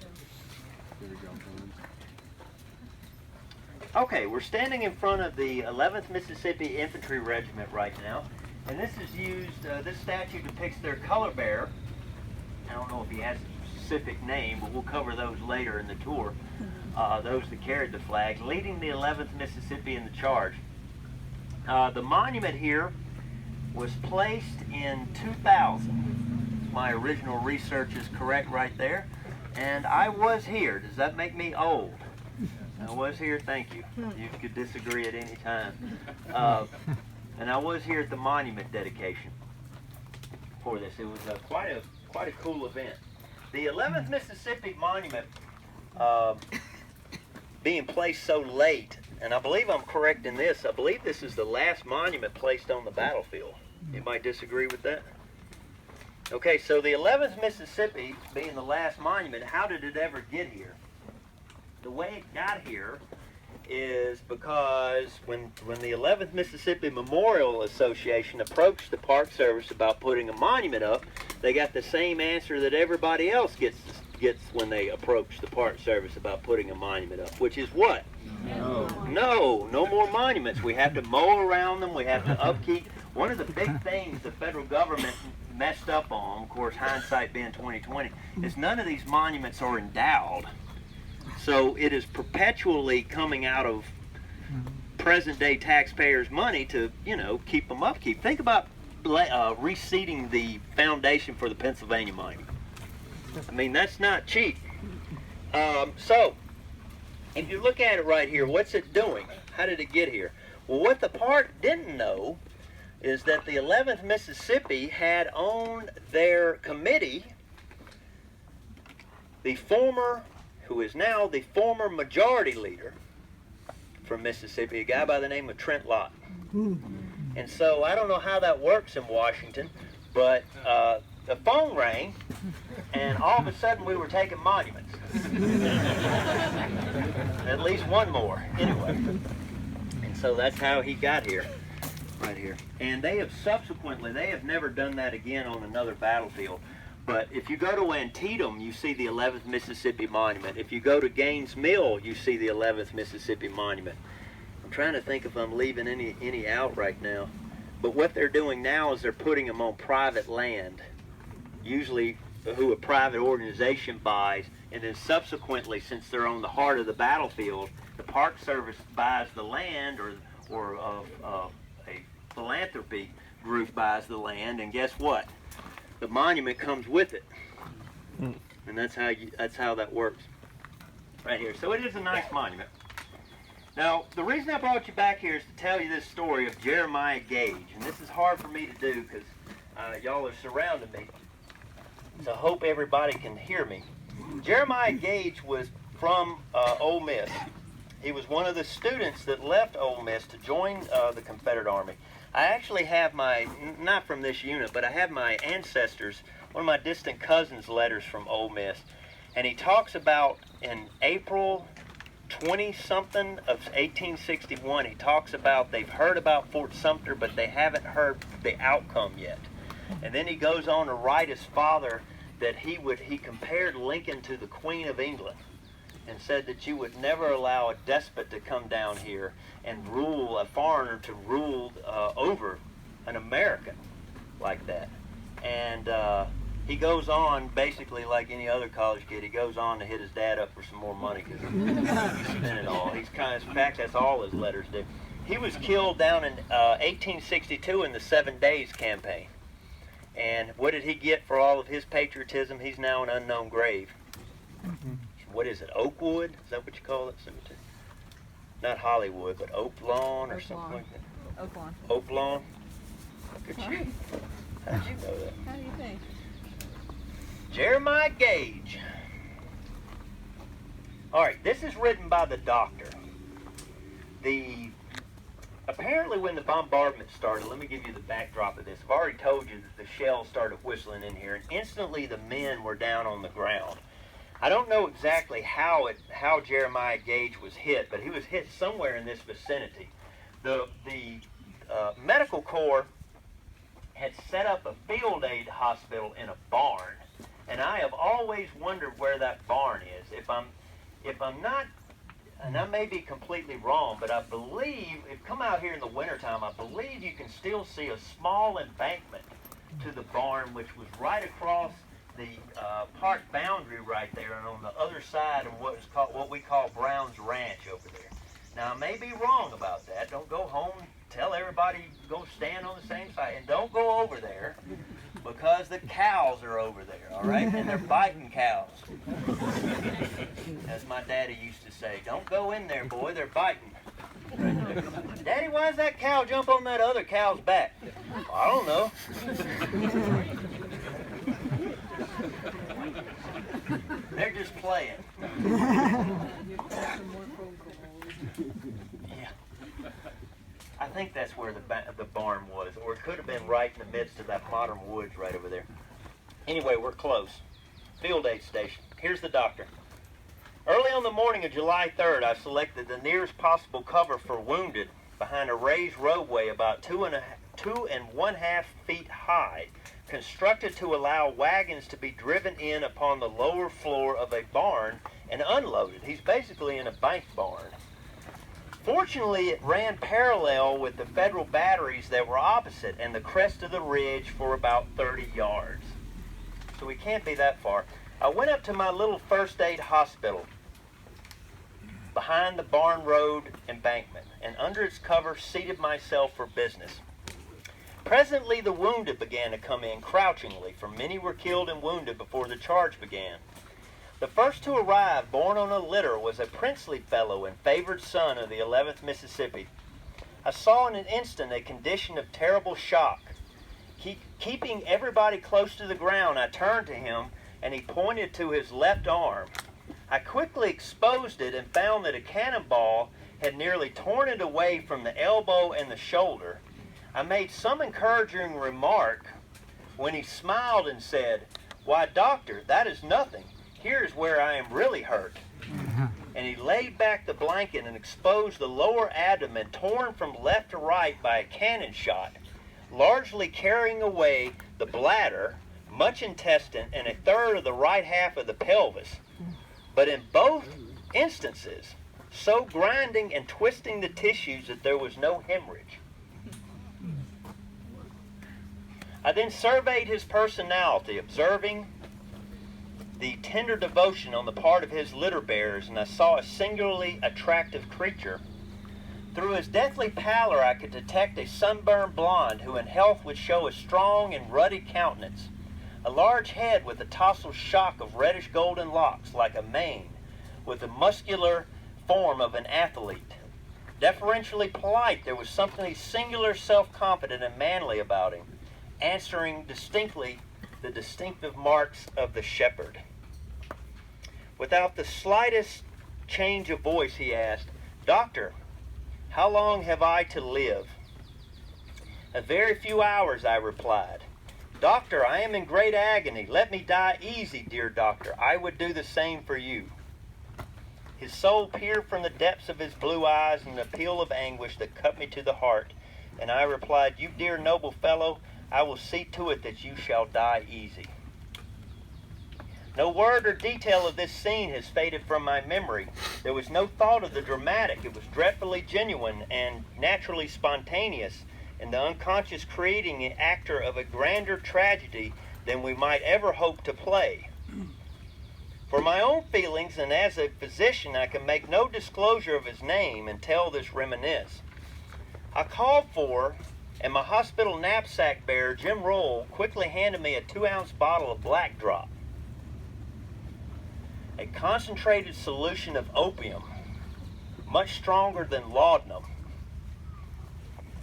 we go. Okay, we're standing in front of the 11th Mississippi Infantry Regiment right now, and this is used, this statue depicts their color bearer. I don't know if he has a specific name, but we'll cover those later in the tour. Those that carried the flag, leading the 11th Mississippi in the charge. The monument here was placed in 2000. My original research is correct right there. And I was here. Does that make me old? I was here, thank you. You could disagree at any time. And I was here at the monument dedication for this. It was quite a cool event. The 11th Mississippi Monument being placed so late, and I believe I'm correct in this, I believe this is the last monument placed on the battlefield. You might disagree with that? Okay, so the 11th Mississippi being the last monument, how did it ever get here? The way it got here is because when the 11th Mississippi Memorial Association approached the Park Service about putting a monument up, they got the same answer that everybody else gets when they approach the Park Service about putting a monument up, which is what? No more monuments. We have to mow around them. We have to upkeep. One of the big things the federal government messed up on, of course, hindsight being 2020, is none of these monuments are endowed. So it is perpetually coming out of present-day taxpayers' money to, keep them upkeep. Think about reseeding the foundation for the Pennsylvania Monument. I mean, that's not cheap. So, if you look at it right here, what's it doing? How did it get here? Well, what the park didn't know is that the 11th Mississippi had on their committee who is now the former majority leader from Mississippi, a guy by the name of Trent Lawton. And so I don't know how that works in Washington, but the phone rang, and all of a sudden we were taking monuments. At least one more, anyway. And so that's how he got here, right here. And they have never done that again on another battlefield. But if you go to Antietam, you see the 11th Mississippi Monument. If you go to Gaines Mill, you see the 11th Mississippi Monument. I'm trying to think if I'm leaving any out right now. But what they're doing now is they're putting them on private land, usually who a private organization buys, and then subsequently, since they're on the heart of the battlefield, the Park Service buys the land, or a philanthropy group buys the land, and guess what? The monument comes with it, and that's how that works, right here. So it is a nice monument. Now, the reason I brought you back here is to tell you this story of Jeremiah Gage, and this is hard for me to do because y'all are surrounding me. So I hope everybody can hear me. Jeremiah Gage was from Ole Miss. He was one of the students that left Ole Miss to join the Confederate Army. I actually have not from this unit, but I have my ancestors, one of my distant cousins' letters from Ole Miss. And he talks about in April 20-something of 1861, he talks about they've heard about Fort Sumter, but they haven't heard the outcome yet. And then he goes on to write his father that he compared Lincoln to the Queen of England and said that you would never allow a despot to come down here and rule, a foreigner to rule over an American like that. And he goes on, basically like any other college kid, he goes on to hit his dad up for some more money because he spent it all. He's kind of, in fact, that's all his letters do. He was killed down in 1862 in the 7 Days campaign. And what did he get for all of his patriotism? He's now an unknown grave. What is it, Oakwood? Is that what you call it, cemetery? Not Hollywood, but Oak Lawn or something like that? Oak Lawn. Oak Lawn? Look at you. How did you know that? How do you think? Jeremiah Gage. All right, this is written by the doctor. Apparently when the bombardment started, let me give you the backdrop of this. I've already told you that the shells started whistling in here, and instantly the men were down on the ground. I don't know exactly how Jeremiah Gage was hit, but he was hit somewhere in this vicinity. The medical corps had set up a field aid hospital in a barn, and I have always wondered where that barn is. If I'm not, and I may be completely wrong, but I believe, if you come out here in the wintertime, I believe you can still see a small embankment to the barn, which was right across the park boundary right there, and on the other side of what we call Brown's Ranch over there. Now, I may be wrong about that. Don't go home, tell everybody, go stand on the same side, and don't go over there, because the cows are over there, all right? And they're biting cows. As my daddy used to say, don't go in there, boy, they're biting. Right there. Daddy, why does that cow jump on that other cow's back? I don't know. They're just playing. Yeah. I think that's where the barn was, or it could have been right in the midst of that modern woods right over there. Anyway, we're close. Field aid station. Here's the doctor. Early on the morning of July 3rd, I selected the nearest possible cover for wounded behind a raised roadway about 2.5 feet high, constructed to allow wagons to be driven in upon the lower floor of a barn and unloaded. He's basically in a bank barn. Fortunately, it ran parallel with the Federal batteries that were opposite and the crest of the ridge for about 30 yards. So we can't be that far. I went up to my little first aid hospital behind the Barn Road embankment, and under its cover seated myself for business. Presently the wounded began to come in crouchingly, for many were killed and wounded before the charge began. The first to arrive, borne on a litter, was a princely fellow and favored son of the 11th Mississippi. I saw in an instant a condition of terrible shock. Keeping everybody close to the ground, I turned to him, and he pointed to his left arm. I quickly exposed it and found that a cannonball had nearly torn it away from the elbow and the shoulder. I made some encouraging remark when he smiled and said, "Why, doctor, that is nothing. Here's where I am really hurt." And he laid back the blanket and exposed the lower abdomen, torn from left to right by a cannon shot, largely carrying away the bladder, much intestine, and a third of the right half of the pelvis. But in both instances, so grinding and twisting the tissues that there was no hemorrhage. I then surveyed his personality, observing the tender devotion on the part of his litter bearers, and I saw a singularly attractive creature. Through his deathly pallor I could detect a sunburned blonde who in health would show a strong and ruddy countenance, a large head with a tousled shock of reddish golden locks like a mane, with the muscular form of an athlete. Deferentially polite, there was something singular, self-confident, and manly about him, answering distinctly the distinctive marks of the shepherd. Without the slightest change of voice, he asked, "Doctor, how long have I to live?" "A very few hours," I replied. "Doctor, I am in great agony. Let me die easy, dear doctor. I would do the same for you." His soul peered from the depths of his blue eyes in an appeal of anguish that cut me to the heart, and I replied, "You dear noble fellow, I will see to it that you shall die easy." No word or detail of this scene has faded from my memory. There was no thought of the dramatic. It was dreadfully genuine and naturally spontaneous, and the unconscious creating an actor of a grander tragedy than we might ever hope to play. For my own feelings, and as a physician, I can make no disclosure of his name and tell this reminisce. I called for, and my hospital knapsack bearer, Jim Roll, quickly handed me a 2-ounce bottle of Black Drop, a concentrated solution of opium, much stronger than laudanum.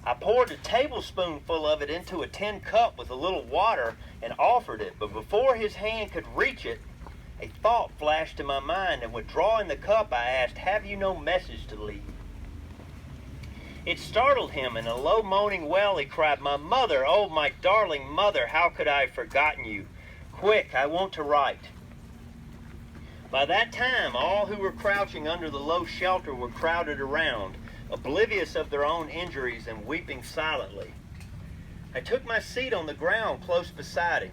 I poured a tablespoonful of it into a tin cup with a little water and offered it, but before his hand could reach it, a thought flashed in my mind, and withdrawing the cup, I asked, "Have you no message to leave?" It startled him. In a low moaning wail, he cried, "My mother, oh, my darling mother, how could I have forgotten you? Quick, I want to write." By that time, all who were crouching under the low shelter were crowded around, oblivious of their own injuries and weeping silently. I took my seat on the ground close beside him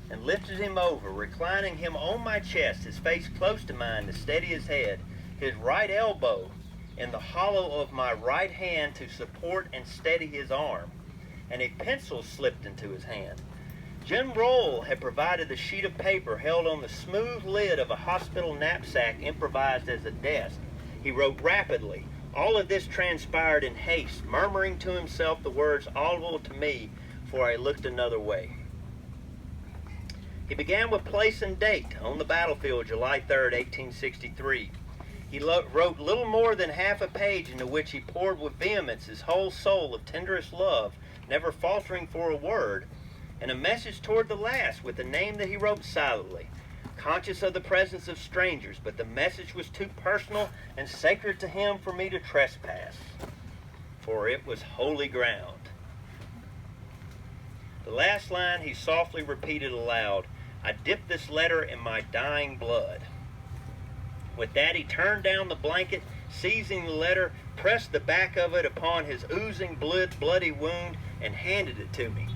and lifted him over, reclining him on my chest, his face close to mine to steady his head, his right elbow in the hollow of my right hand to support and steady his arm, and a pencil slipped into his hand. Jim Roll had provided the sheet of paper held on the smooth lid of a hospital knapsack improvised as a desk. He wrote rapidly. All of this transpired in haste, murmuring to himself the words audible to me, for I looked another way. He began with place and date, on the battlefield, July 3rd, 1863. He wrote little more than half a page, into which he poured with vehemence his whole soul of tenderest love, never faltering for a word, and a message toward the last, with a name that he wrote silently, conscious of the presence of strangers, but the message was too personal and sacred to him for me to trespass, for it was holy ground. The last line he softly repeated aloud, "I dip this letter in my dying blood." With that, he turned down the blanket, seizing the letter, pressed the back of it upon his oozing bloody wound, and handed it to me,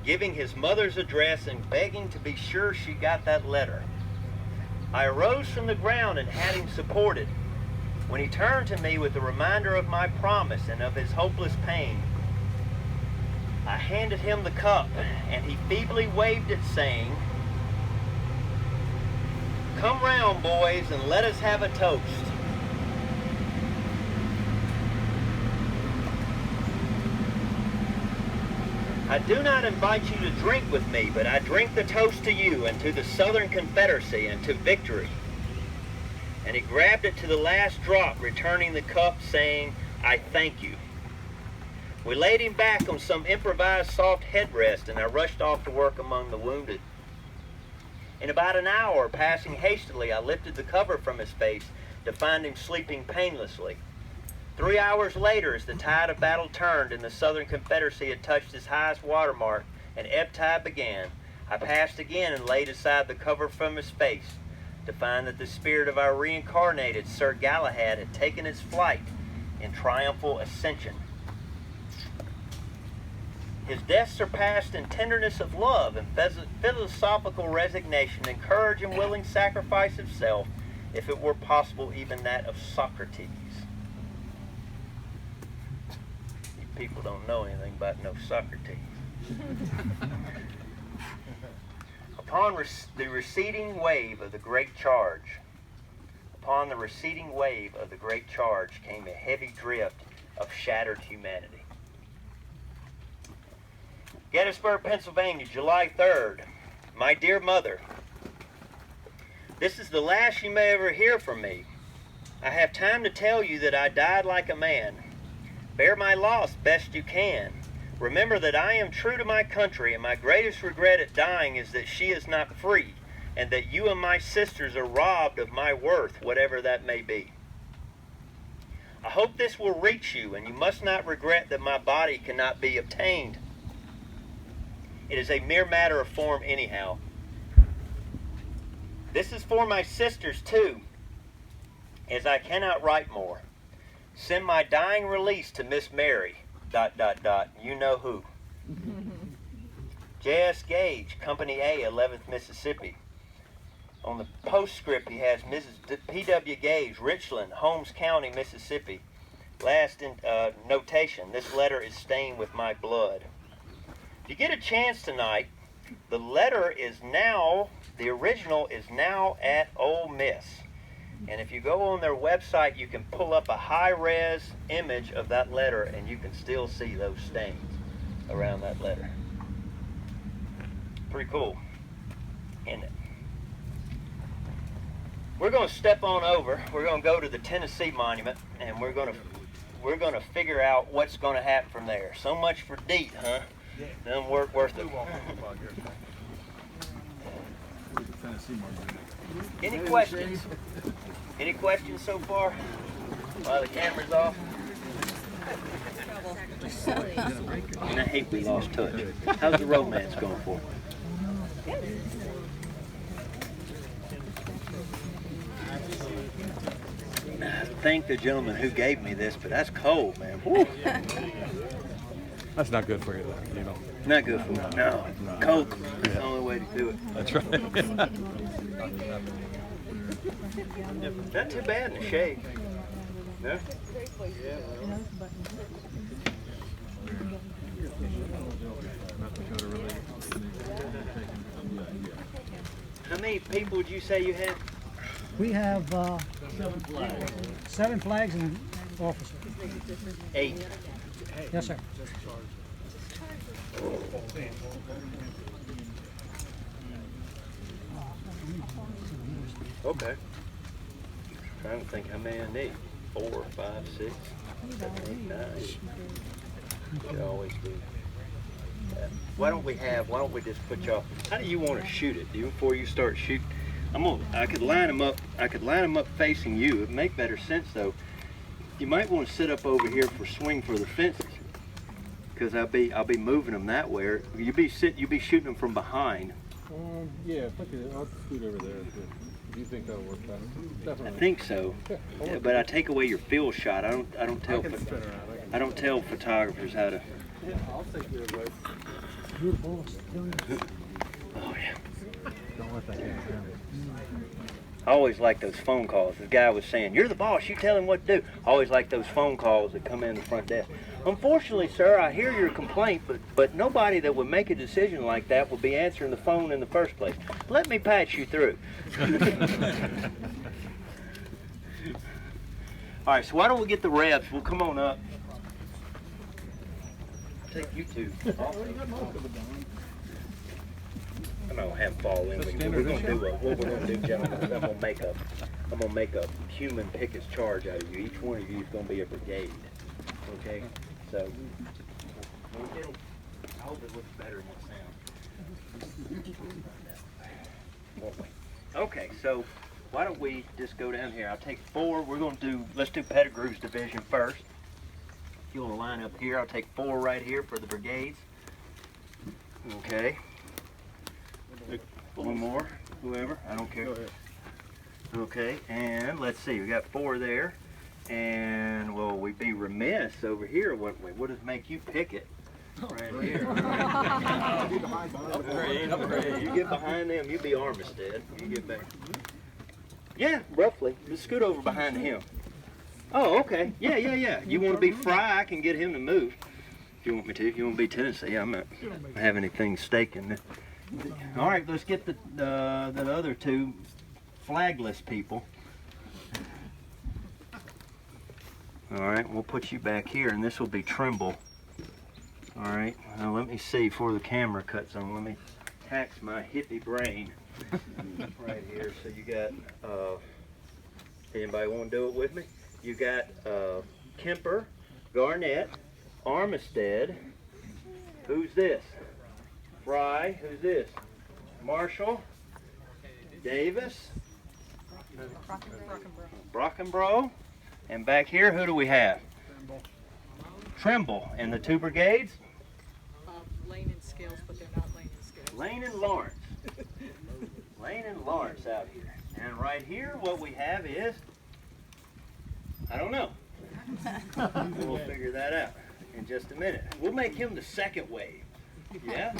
giving his mother's address and begging to be sure she got that letter. I arose from the ground and had him supported. When he turned to me with a reminder of my promise and of his hopeless pain, I handed him the cup, and he feebly waved it, saying, "Come round, boys, and let us have a toast." I do not invite you to drink with me, but I drink the toast to you and to the Southern Confederacy and to victory. And he grabbed it to the last drop, returning the cup, saying, "I thank you." We laid him back on some improvised soft headrest, and I rushed off to work among the wounded. In about an hour, passing hastily, I lifted the cover from his face to find him sleeping painlessly. 3 hours later, as the tide of battle turned and the Southern Confederacy had touched its highest watermark and ebb tide began, I passed again and laid aside the cover from his face to find that the spirit of our reincarnated Sir Galahad had taken its flight in triumphal ascension. His death surpassed in tenderness of love and philosophical resignation and courage and willing sacrifice of self, if it were possible, even that of Socrates. You people don't know anything about no Socrates. Upon the receding wave of the great charge, upon the receding wave of the great charge came a heavy drift of shattered humanity. Gettysburg, Pennsylvania, July 3rd. My dear mother, this is the last you may ever hear from me. I have time to tell you that I died like a man. Bear my loss best you can. Remember that I am true to my country, and my greatest regret at dying is that she is not free, and that you and my sisters are robbed of my worth, whatever that may be. I hope this will reach you, and you must not regret that my body cannot be obtained. It is a mere matter of form anyhow. This is for my sisters too. As I cannot write more. Send my dying release to Miss Mary, ... You know who. J.S. Gage, Company A, 11th Mississippi. On the postscript, he has Mrs. P.W. Gage, Richland, Holmes County, Mississippi. Last notation, this letter is stained with my blood. If you get a chance tonight, the original is now at Ole Miss. And if you go on their website, you can pull up a high-res image of that letter, and you can still see those stains around that letter. Pretty cool, isn't it? We're going to step on over. We're going to go to the Tennessee Monument, and we're going to figure out what's going to happen from there. So much for DEET, huh? Doesn't work worth it. Any questions? Any questions so far? While the camera's off? And I hate we lost touch. How's the romance going for you? Thank the gentleman who gave me this, but that's cold, man. Woo. That's not good for you, though, you know. Not good for me. No. Coke is the only way to do it. That's right. Not too bad in the shade. No? How many people would you say you had? We have 7 flags and an officer. 8. Yes, sir. Okay. Trying to think how many I need. 4, 5, 6, 7, 8, 9. You always do. Why don't we just put y'all? How do you want to shoot it? Before you start shooting, I could line them up. I could line them up facing you. It'd make better sense though. You might want to sit up over here for swing for the fences, because I'll be moving them that way. You'll be shooting them from behind. Yeah, I'll scoot over there. Do you think that'll work better? Definitely. I think so. Yeah, but I take away your field shot. I don't tell photographers how to. Yeah, I'll take your advice. Beautiful. Oh yeah. Don't let that get down. I always like those phone calls. The guy was saying, "You're the boss. You tell him what to do." I always like those phone calls that come in the front desk. Unfortunately, sir, I hear your complaint, but nobody that would make a decision like that would be answering the phone in the first place. Let me patch you through. All right, so why don't we get the reps? We'll come on up. Take you two. I'm gonna have fall in. What we're gonna do, gentlemen, is I'm gonna make a human Pickett's charge out of you. Each one of you is gonna be a brigade. Okay? So I hope it looks better than it sounds. Okay, so why don't we just go down here? I'll take 4. Let's do Pettigrew's division first. If you want to line up here, I'll take 4 right here for the brigades. Okay. 1 more, whoever, I don't care. Go ahead. Okay, and let's see, we got 4 there. And, well, we'd be remiss over here, wouldn't we? What does make you Pickett? Right here. Upgrade. You get behind them, you be Armistead. You get back. Yeah, roughly. Just scoot over behind him. Oh, okay. Yeah. You want to be Fry, I can get him to move. If you want me to. If you want to be Tennessee, I'm not have anything staking. All right, let's get the other 2 flagless people. All right, we'll put you back here, and this will be Trimble. All right, now let me see before the camera cuts on. Let me tax my hippie brain right here. So you got, anybody want to do it with me? You got Kemper, Garnett, Armistead. Who's this? Fry. Who's this? Marshall. Davis. Brockenbrough. And back here, who do we have? Trimble. And the 2 brigades? Lane and Scales, but they're not Lane and Scales. Lane and Lawrence. Lane and Lawrence out here. And right here, what we have is I don't know. We'll figure that out in just a minute. We'll make him the second wave. Yeah?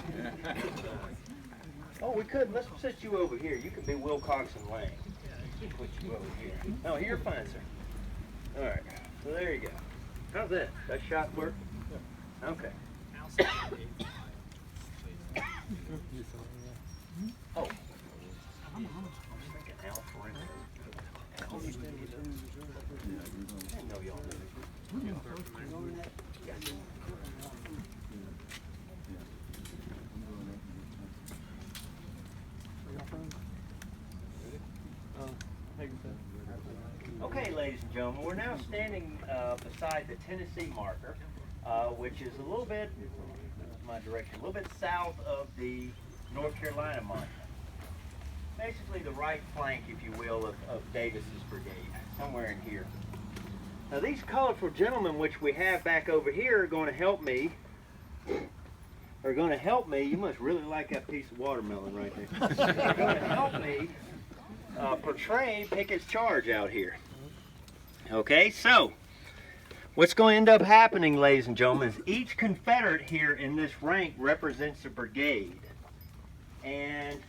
Oh, we could. Let's sit you over here. You can be Wilcox and Lang. Put you over here. Oh, you're fine, sir. All right. So there you go. How's that? That shot work? Okay. Oh. I was thinking Al Forensic. I didn't know y'all knew. Yes. Okay, ladies and gentlemen, we're now standing beside the Tennessee marker, which is a little bit, my direction, a little bit south of the North Carolina monument. Basically the right flank, if you will, of Davis's brigade, somewhere in here. Now these colorful gentlemen which we have back over here are going to help me. You must really like that piece of watermelon right there. They're going to help me portray Pickett's charge out here. Okay, so what's going to end up happening, ladies and gentlemen, is each Confederate here in this rank represents a brigade. And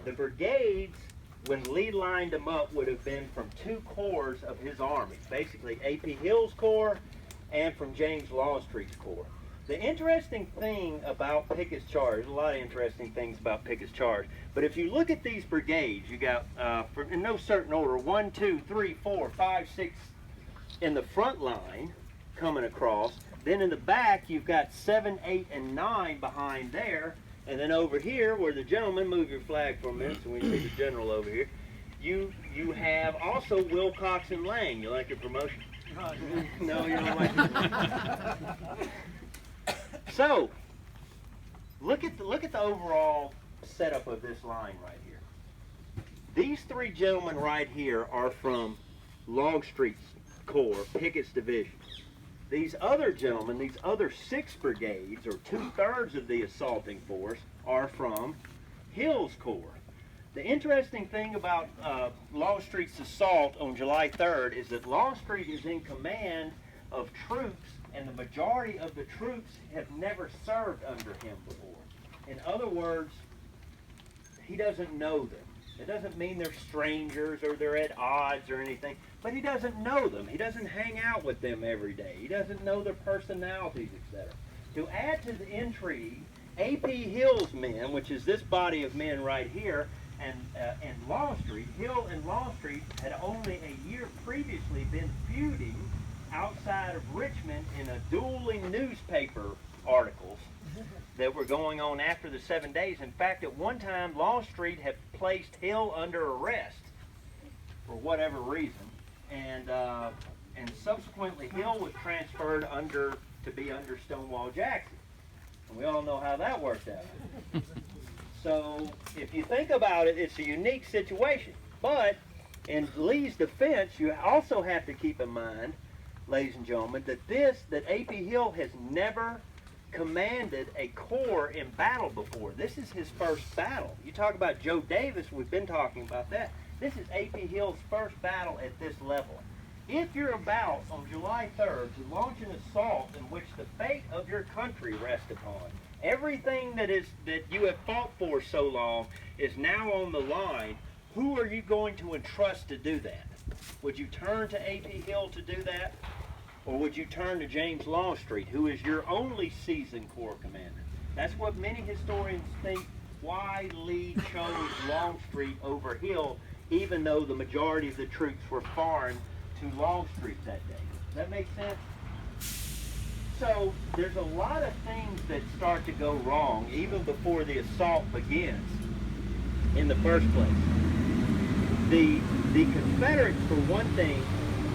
the brigades, when Lee lined them up, would have been from two corps of his army, basically A.P. Hill's corps and from James Longstreet's corps. The interesting thing about Pickett's charge, there's a lot of interesting things about Pickett's charge, but if you look at these brigades, you got, in no certain order, 1, 2, 3, 4, 5, 6 in the front line coming across. Then in the back, you've got 7, 8, and 9 behind there. And then over here, where the gentlemen, move your flag for a minute so we can see the general over here, you have also Wilcox and Lang. You like your promotion? No, you don't like it. So, look at the overall setup of this line right here. These three gentlemen right here are from Longstreet's corps, Pickett's division. These other gentlemen, these other 6 brigades, or 2/3 of the assaulting force, are from Hill's corps. The interesting thing about Longstreet's assault on July 3rd is that Longstreet is in command of troops, and the majority of the troops have never served under him before. In other words, he doesn't know them. It doesn't mean they're strangers or they're at odds or anything, but he doesn't know them. He doesn't hang out with them every day. He doesn't know their personalities, etc. To add to the intrigue, A.P. Hill's men, which is this body of men right here, and Longstreet, Hill and Longstreet had only a year previously been feuding outside of Richmond in a dueling newspaper articles that were going on after the 7 days. In fact, at one time, Longstreet had placed Hill under arrest for whatever reason, and subsequently Hill was transferred to be under Stonewall Jackson, and we all know how that worked out. So, if you think about it, it's a unique situation. But in Lee's defense, you also have to keep in mind, ladies and gentlemen, that A.P. Hill has never commanded a corps in battle before. This is his first battle. You talk about Joe Davis, we've been talking about that. This is A.P. Hill's first battle at this level. If you're about, on July 3rd, to launch an assault in which the fate of your country rests upon, everything that you have fought for so long is now on the line, who are you going to entrust to do that? Would you turn to A.P. Hill to do that? Or would you turn to James Longstreet, who is your only seasoned corps commander? That's what many historians think why Lee chose Longstreet over Hill, even though the majority of the troops were foreign to Longstreet that day. Does that make sense? So there's a lot of things that start to go wrong even before the assault begins in the first place. The Confederates, for one thing,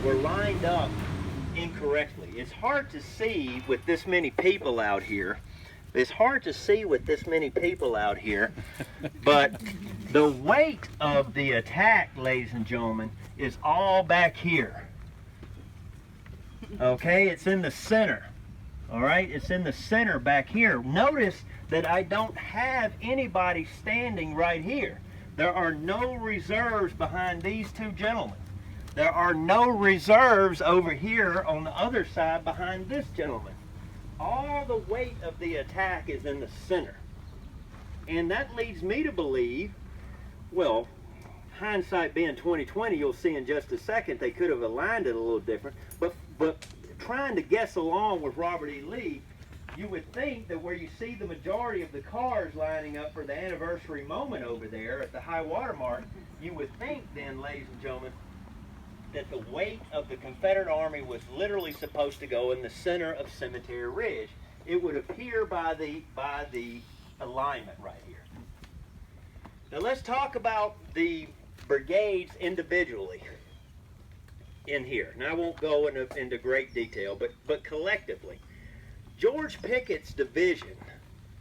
were lined up incorrectly. It's hard to see with this many people out here. But the weight of the attack, ladies and gentlemen, is all back here. Okay, it's in the center. All right, it's in the center back here. Notice that I don't have anybody standing right here. There are no reserves behind these two gentlemen. There are no reserves over here on the other side behind this gentleman. All the weight of the attack is in the center. And that leads me to believe, well, hindsight being 2020, you'll see in just a second, they could have aligned it a little different. But trying to guess along with Robert E. Lee, you would think that where you see the majority of the cars lining up for the anniversary moment over there at the high water mark, you would think then, ladies and gentlemen, that the weight of the Confederate Army was literally supposed to go in the center of Cemetery Ridge. It would appear by the alignment right here. Now let's talk about the brigades individually in here. Now I won't go into great detail, but collectively. George Pickett's division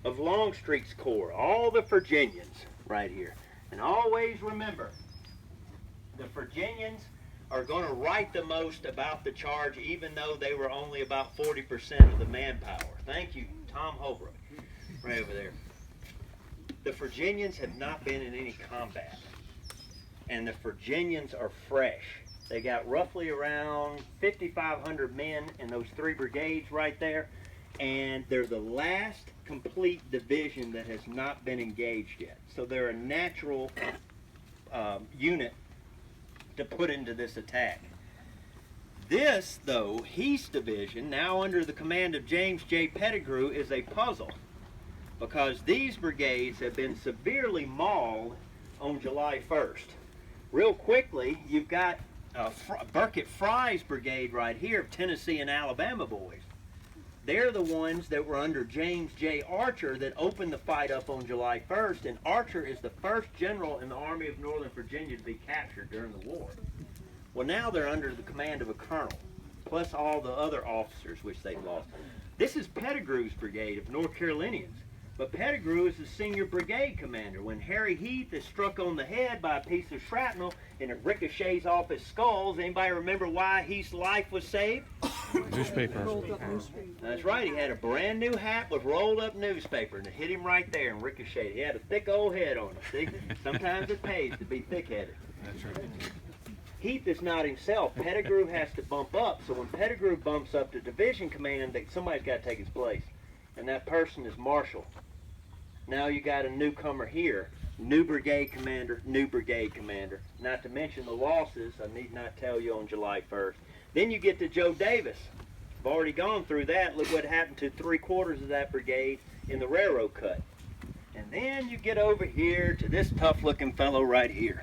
of Longstreet's Corps, all the Virginians right here. And always remember, the Virginians are going to write the most about the charge, even though they were only about 40% of the manpower. Thank you, Tom Holbrook, right over there. The Virginians have not been in any combat, and the Virginians are fresh. They got roughly around 5,500 men in those 3 brigades right there, and they're the last complete division that has not been engaged yet. So they're a natural unit to put into this attack. This, though, Heath's division, now under the command of James J. Pettigrew, is a puzzle, because these brigades have been severely mauled on July 1st. Real quickly, you've got Burkett Fry's brigade right here of Tennessee and Alabama boys. They're the ones that were under James J. Archer that opened the fight up on July 1st, and Archer is the first general in the Army of Northern Virginia to be captured during the war. Well, now they're under the command of a colonel, plus all the other officers which they lost. This is Pettigrew's brigade of North Carolinians, but Pettigrew is the senior brigade commander. When Harry Heath is struck on the head by a piece of shrapnel and it ricochets off his skulls, anybody remember why Heath's life was saved? Newspaper. That's right, he had a brand new hat with rolled up newspaper, and it hit him right there and ricocheted. He had a thick old head on him. See, sometimes it pays to be thick-headed. That's right. Heath is not himself. Pettigrew has to bump up, so when Pettigrew bumps up to division command, somebody's got to take his place, and that person is Marshall. Now you got a newcomer here, new brigade commander, not to mention the losses, I need not tell you, on July 1st. Then you get to Joe Davis. I've already gone through that. Look what happened to 3/4 of that brigade in the railroad cut. And then you get over here to this tough-looking fellow right here.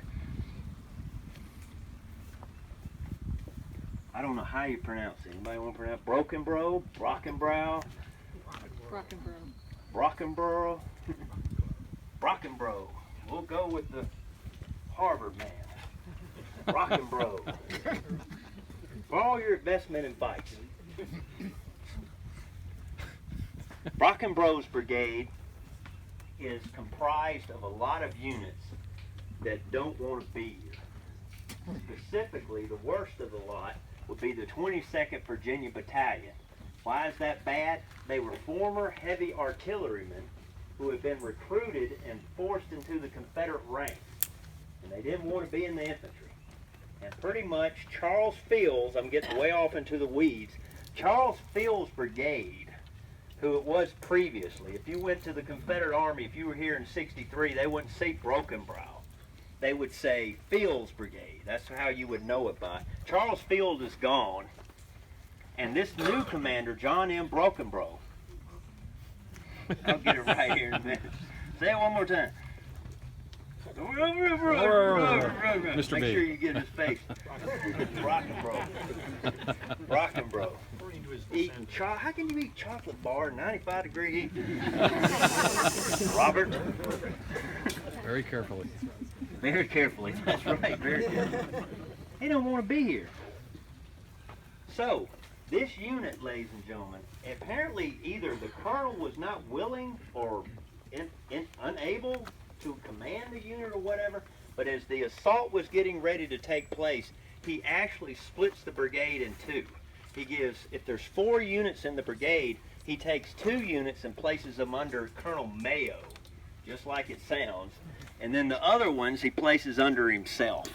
I don't know how you pronounce it. Anybody want to pronounce Brockenbrough? Brockenbrough? Brockenborough? Brockenbrough. We'll go with the Harvard man. Brockenbrough. For all your investment advice. Brockenbrough's brigade is comprised of a lot of units that don't want to be here. Specifically, the worst of the lot would be the 22nd Virginia Battalion. Why is that bad? They were former heavy artillerymen who had been recruited and forced into the Confederate ranks. And they didn't want to be in the infantry. And pretty much Charles Fields, I'm getting way off into the weeds, Charles Fields' brigade, who it was previously, if you went to the Confederate Army, if you were here in '63, they wouldn't say Brockenbrough. They would say Fields' brigade. That's how you would know it by. Charles Field is gone. And this new commander, John M. Brockenbrough, I'll get it right here in a minute. Say it one more time. Mr. Make B. sure you get his face. Brockenbrough. Eating how can you eat chocolate bar 95-degree heat? Robert. Very carefully. Very carefully. That's right. Very carefully. He don't want to be here. So, this unit, ladies and gentlemen, apparently either the colonel was not willing or unable to command the unit or whatever, but as the assault was getting ready to take place, he actually splits the brigade in two. He gives, if there's 4 units in the brigade, he takes 2 units and places them under Colonel Mayo, just like it sounds, and then the other ones he places under himself.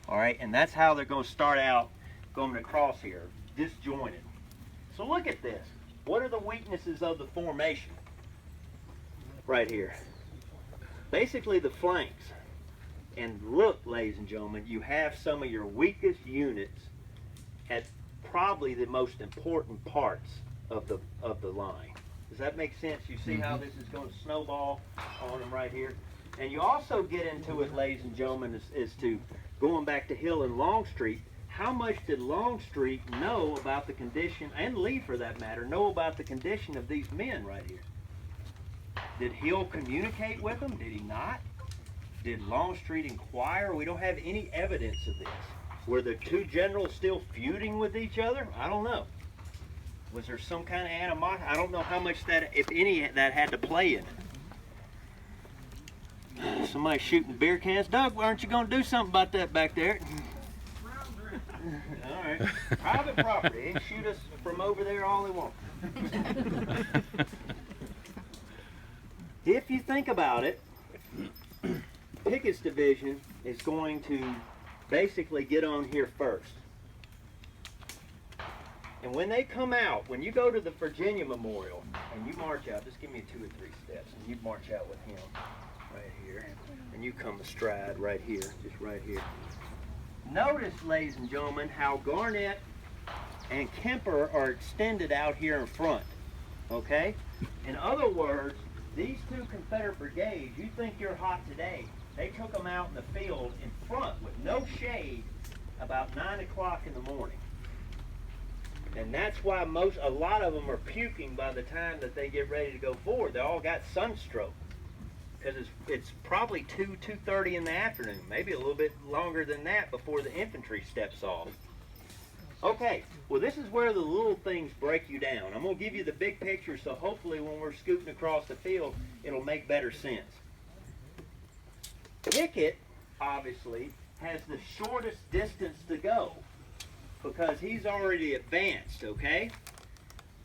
All right, and that's how they're going to start out going across here, disjointed. So look at this. What are the weaknesses of the formation? Right here. Basically the flanks. And look, ladies and gentlemen, you have some of your weakest units at probably the most important parts of the line. Does that make sense? You see how this is going to snowball on them right here? And you also get into it, ladies and gentlemen, is to going back to Hill and Longstreet. How much did Longstreet know about the condition, and Lee for that matter, know about the condition of these men right here? Did Hill communicate with them? Did he not? Did Longstreet inquire? We don't have any evidence of this. Were the two generals still feuding with each other? I don't know. Was there some kind of animosity? I don't know how much that, if any, that had to play in it. Somebody shooting beer cans. Doug, aren't you going to do something about that back there? All right. Private property. They can shoot us from over there all they want. If you think about it, Pickett's division is going to basically get on here first. And when they come out, when you go to the Virginia Memorial and you march out, just give me 2 or 3 steps, and you march out with him right here, and you come astride right here, just right here. Notice, ladies and gentlemen, how Garnett and Kemper are extended out here in front, okay? In other words, these two Confederate brigades, you think you're hot today, they took them out in the field in front with no shade about 9 o'clock in the morning. And that's why a lot of them are puking by the time that they get ready to go forward. They all got sunstroke. Because it's probably 2:30 in the afternoon, maybe a little bit longer than that before the infantry steps off. Okay, well this is where the little things break you down. I'm going to give you the big picture, so hopefully when we're scooting across the field, it'll make better sense. Pickett, obviously, has the shortest distance to go because he's already advanced, okay?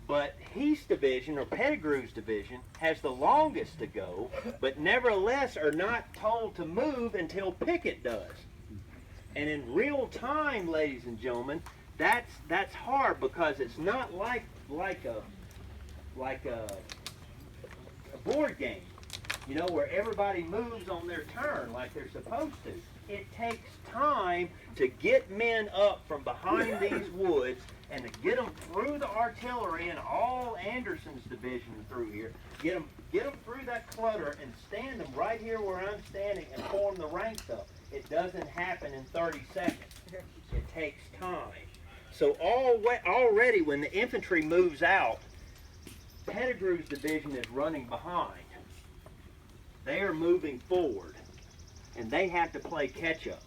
But Heath's division, or Pettigrew's division, has the longest to go, but nevertheless are not told to move until Pickett does. And in real time, ladies and gentlemen, that's hard because it's not like a board game, you know, where everybody moves on their turn like they're supposed to. It takes time to get men up from behind these woods and to get them through the artillery and all Anderson's division through here, get them through that clutter and stand them right here where I'm standing and form the ranks up. It doesn't happen in 30 seconds. It takes time. So already when the infantry moves out, Pettigrew's division is running behind. They are moving forward, and they have to play catch up.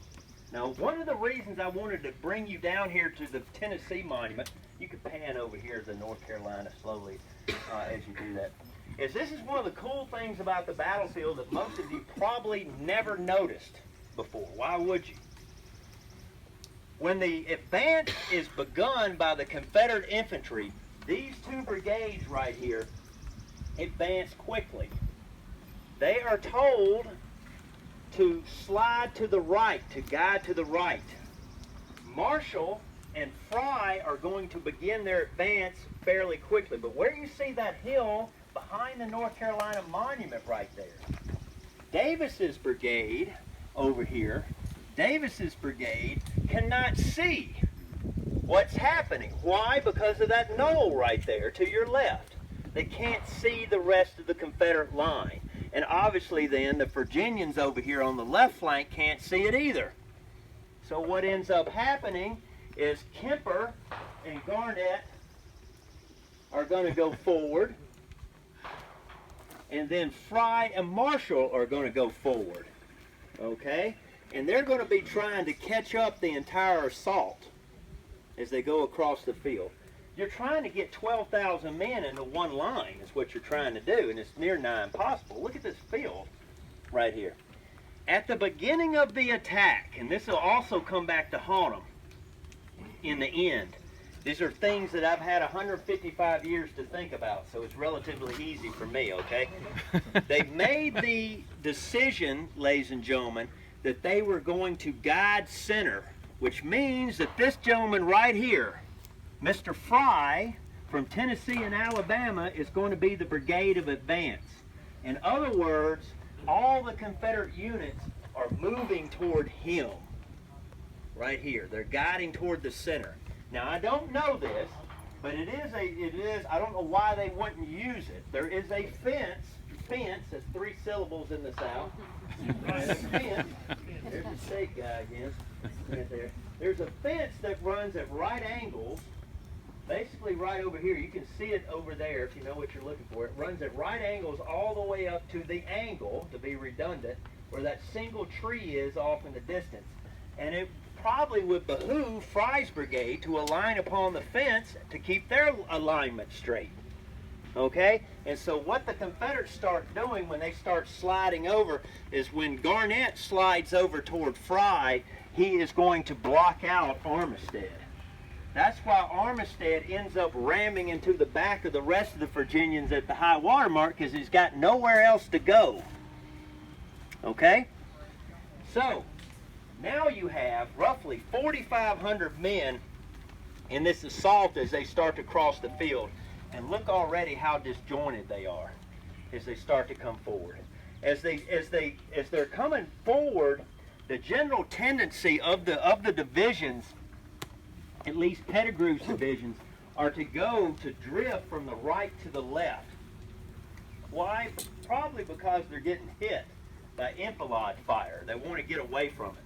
Now, one of the reasons I wanted to bring you down here to the Tennessee Monument, you can pan over here to North Carolina slowly as you do that, is this is one of the cool things about the battlefield that most of you probably never noticed before. Why would you? When the advance is begun by the Confederate infantry, these two brigades right here advance quickly. They are told to slide to the right, to guide to the right. Marshall and Fry are going to begin their advance fairly quickly. But where you see that hill behind the North Carolina Monument right there, Davis's brigade over here, Davis's brigade cannot see what's happening. Why? Because of that knoll right there to your left. They can't see the rest of the Confederate line. And obviously then the Virginians over here on the left flank can't see it either. So what ends up happening is Kemper and Garnett are going to go forward, and then Fry and Marshall are going to go forward. Okay? And they're going to be trying to catch up the entire assault as they go across the field. You're trying to get 12,000 men into one line is what you're trying to do, and it's near nigh impossible. Look at this field right here. At the beginning of the attack, and this will also come back to haunt them in the end. These are things that I've had 155 years to think about, so it's relatively easy for me, okay? They've made the decision, ladies and gentlemen, that they were going to guide center, which means that this gentleman right here, Mr. Fry from Tennessee and Alabama, is going to be the brigade of advance. In other words, all the Confederate units are moving toward him right here. They're guiding toward the center. Now, I don't know this, but it is, I don't know why they wouldn't use it. There is a fence, that's 3 syllables in the South. Fence, there's the state guy again, right there. There's a fence that runs at right angles, basically right over here. You can see it over there if you know what you're looking for. It runs at right angles all the way up to the angle, to be redundant, where that single tree is off in the distance. And it probably would behoove Fry's brigade to align upon the fence to keep their alignment straight. Okay? And so what the Confederates start doing when they start sliding over is when Garnett slides over toward Fry, he is going to block out Armistead. That's why Armistead ends up ramming into the back of the rest of the Virginians at the high water mark, because he's got nowhere else to go. Okay? So, now you have roughly 4,500 men in this assault as they start to cross the field. And look already how disjointed they are as they start to come forward. As they're coming forward, the general tendency of the divisions, at least Pettigrew's divisions, are to drift from the right to the left. Why? Probably because they're getting hit by enfilade fire. They want to get away from it.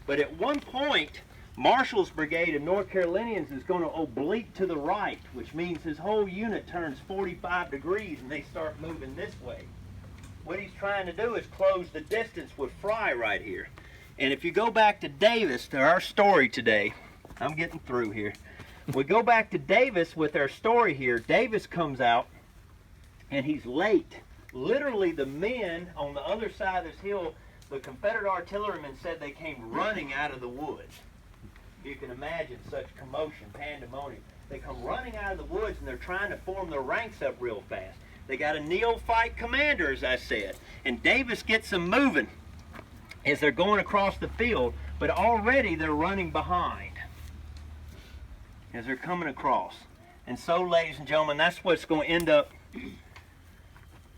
But at one point, Marshall's brigade of North Carolinians is going to oblique to the right, which means his whole unit turns 45 degrees and they start moving this way. What he's trying to do is close the distance with Fry right here. And if you go back to Davis, to our story today, I'm getting through here. We go back to Davis with our story here. Davis comes out and he's late. Literally, the men on the other side of this hill, the Confederate artillerymen said they came running out of the woods. You can imagine such commotion, pandemonium. They come running out of the woods and they're trying to form their ranks up real fast. They got a neophyte commander, as I said, and Davis gets them moving as they're going across the field, but already they're running behind as they're coming across. And so, ladies and gentlemen, that's what's going to end up.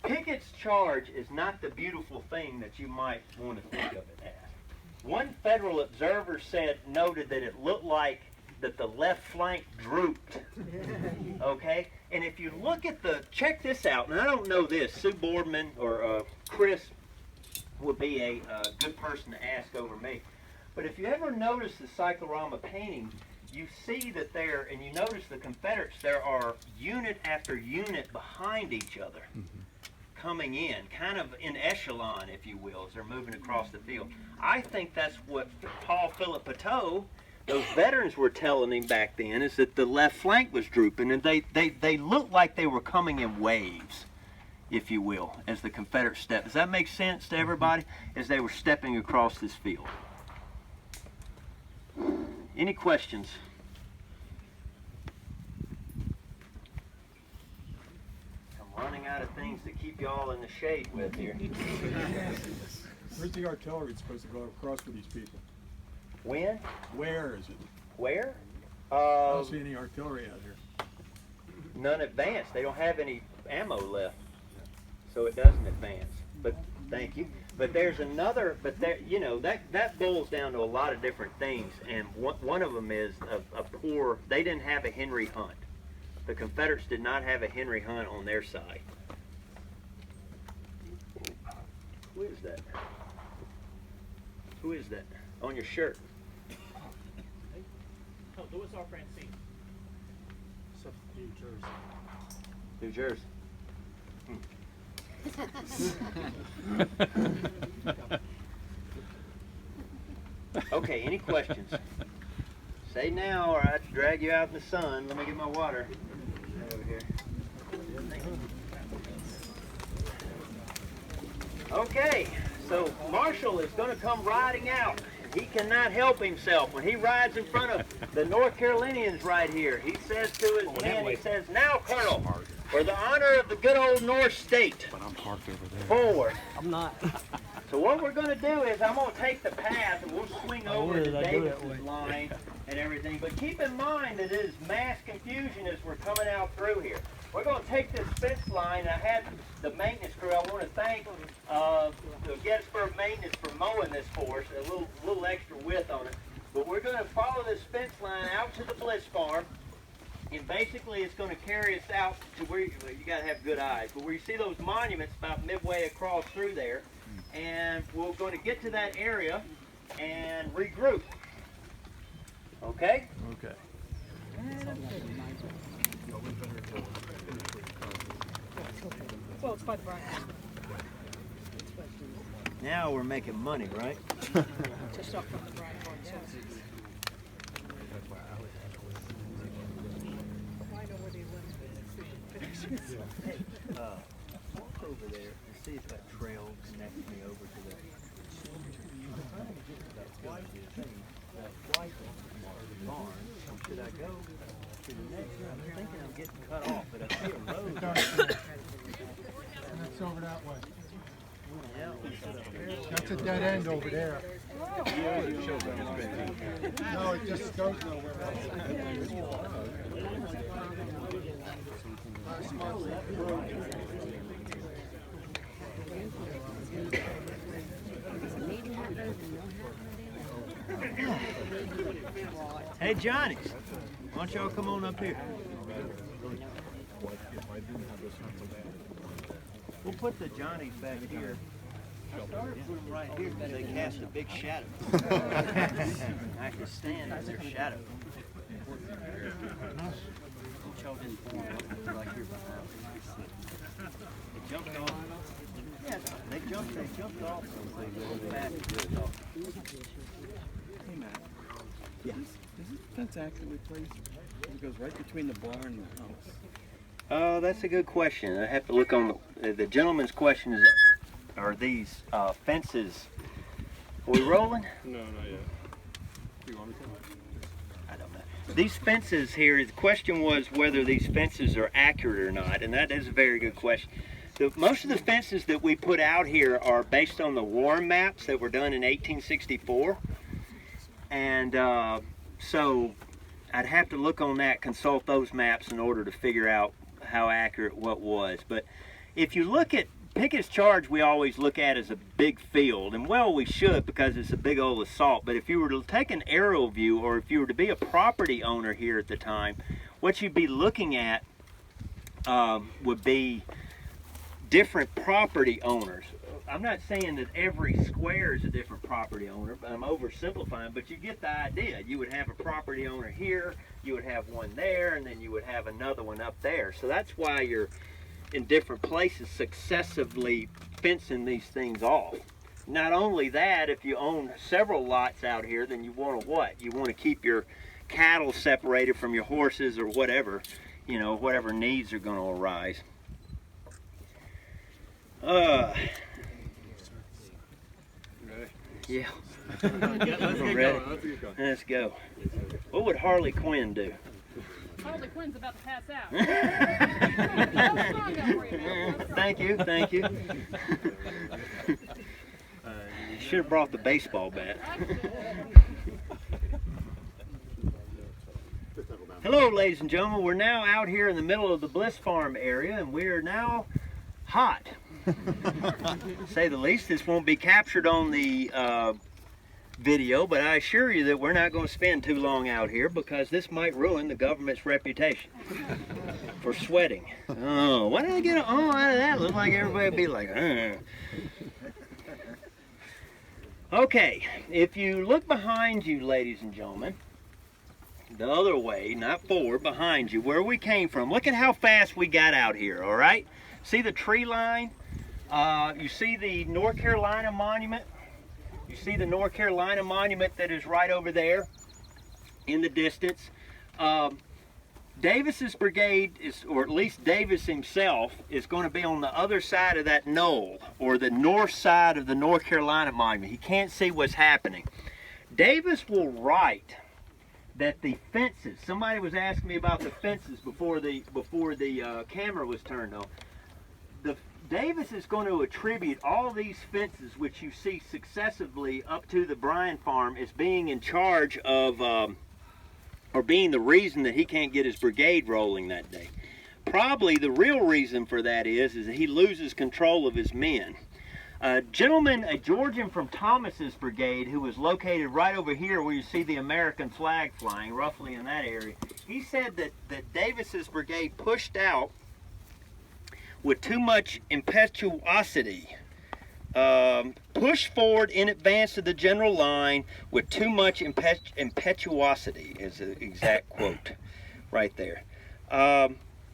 Pickett's charge is not the beautiful thing that you might want to think of it as. One Federal observer noted that it looked like that the left flank drooped. Okay? And if you look at check this out, and I don't know this, Sue Boardman or Chris would be a good person to ask over me. But if you ever notice the cyclorama painting, you see that there, and you notice the Confederates, there are unit after unit behind each other. Coming in, kind of in echelon, if you will, as they're moving across the field. I think that's what Paul Philip Pateau, those veterans were telling him back then, is that the left flank was drooping, and they looked like they were coming in waves, if you will, as the Confederate stepped. Does that make sense to everybody? As they were stepping across this field. Any questions? Running out of things to keep y'all in the shade with here. Where's the artillery supposed to go across with these people? When? Where is it? Where? I don't see any artillery out here. None advanced. They don't have any ammo left, so it doesn't advance. But thank you. But there's another. But there, you know, that boils down to a lot of different things, and one of them is a poor. They didn't have a Henry Hunt. The Confederates did not have a Henry Hunt on their side. Who is that? Who is that? On your shirt. Oh, Louis R. Francine. New Jersey. Okay, any questions? Say now or I drag you out in the sun. Let me get my water. Over here. Okay, so Marshall is going to come riding out. He cannot help himself. When he rides in front of the North Carolinians right here, he says to his men, he says, "Now, Colonel, for the honor of the good old North State, But I'm parked over there. forward." I'm not. So what we're going to do is I'm going to take the path and we'll swing over to Davis's line and everything. But keep in mind that it is mass confusion as we're coming out through here. We're going to take this fence line. I had the maintenance crew. I want to thank the Gettysburg Maintenance for mowing this for us. A little extra width on it. But we're going to follow this fence line out to the Bliss Farm. And basically it's going to carry us out to where you got to have good eyes. But where you see those monuments about midway across through there. And we're going to get to that area and regroup. Okay? Okay. Well, it's by the Bryan. Now we're making money, right? Just off from the Bryan Farm. I know where they live. Hey, walk over there and see if that trail connects me over to the that white barn. Should I go to the next one? I'm thinking I'm getting cut off, but I see a road. That's over that way. Yeah, That's a dead end over there. No, it just goes nowhere. Hey, Johnny, why don't y'all come on up here? We'll put the Johnnies back here. I started putting them right here because they cast a big shadow. I can stand in their shadow. Y'all didn't form up right here behind me. They jumped off. Yeah, they jumped off. Hey, Matt. Yeah. Is this fence actually placed? It goes right between the barn and the house. Oh, that's a good question. I have to look on the gentleman's question is, are these fences, are we rolling? No, not yet. You want me to? I don't know. These fences here, the question was whether these fences are accurate or not, and that is a very good question. Most of the fences that we put out here are based on the Warren maps that were done in 1864. And so I'd have to look on that, consult those maps in order to figure out how accurate what was. But if you look at Pickett's charge, we always look at as a big field, and well, we should because it's a big old assault. But if you were to take an aerial view, or if you were to be a property owner here at the time, what you'd be looking at would be different property owners. I'm not saying that every square is a different property owner, but I'm oversimplifying, but you get the idea. You would have a property owner here, you would have one there, and then you would have another one up there. So that's why you're in different places successively fencing these things off. Not only that, if you own several lots out here, then you want to what? You want to keep your cattle separated from your horses or whatever, you know, whatever needs are going to arise. Yeah. Let's go. What would Harley Quinn do? Harley Quinn's about to pass out. Thank you, thank you. You should have brought the baseball bat. Hello, ladies and gentlemen. We're now out here in the middle of the Bliss Farm area, and we are now hot. To say the least. This won't be captured on the video, but I assure you that we're not going to spend too long out here because this might ruin the government's reputation for sweating. Oh, why did I get an oh out of that? Looked like everybody would be like, Okay, if you look behind you, ladies and gentlemen, the other way, not forward, behind you, where we came from, look at how fast we got out here, all right? See the tree line? You see the North Carolina monument? You see the North Carolina monument that is right over there in the distance. Davis's brigade, or at least Davis himself, is going to be on the other side of that knoll, or the north side of the North Carolina monument. He can't see what's happening. Davis will write that the fences, somebody was asking me about the fences before the camera was turned on. Davis is going to attribute all these fences, which you see successively up to the Bryan farm, as being in charge of, or being the reason that he can't get his brigade rolling that day. Probably the real reason for that is that he loses control of his men. A gentleman, a Georgian from Thomas's brigade, who was located right over here where you see the American flag flying, roughly in that area, he said that Davis's brigade pushed out with too much impetuosity, pushed forward in advance of the general line with too much impetuosity, is the exact quote right there.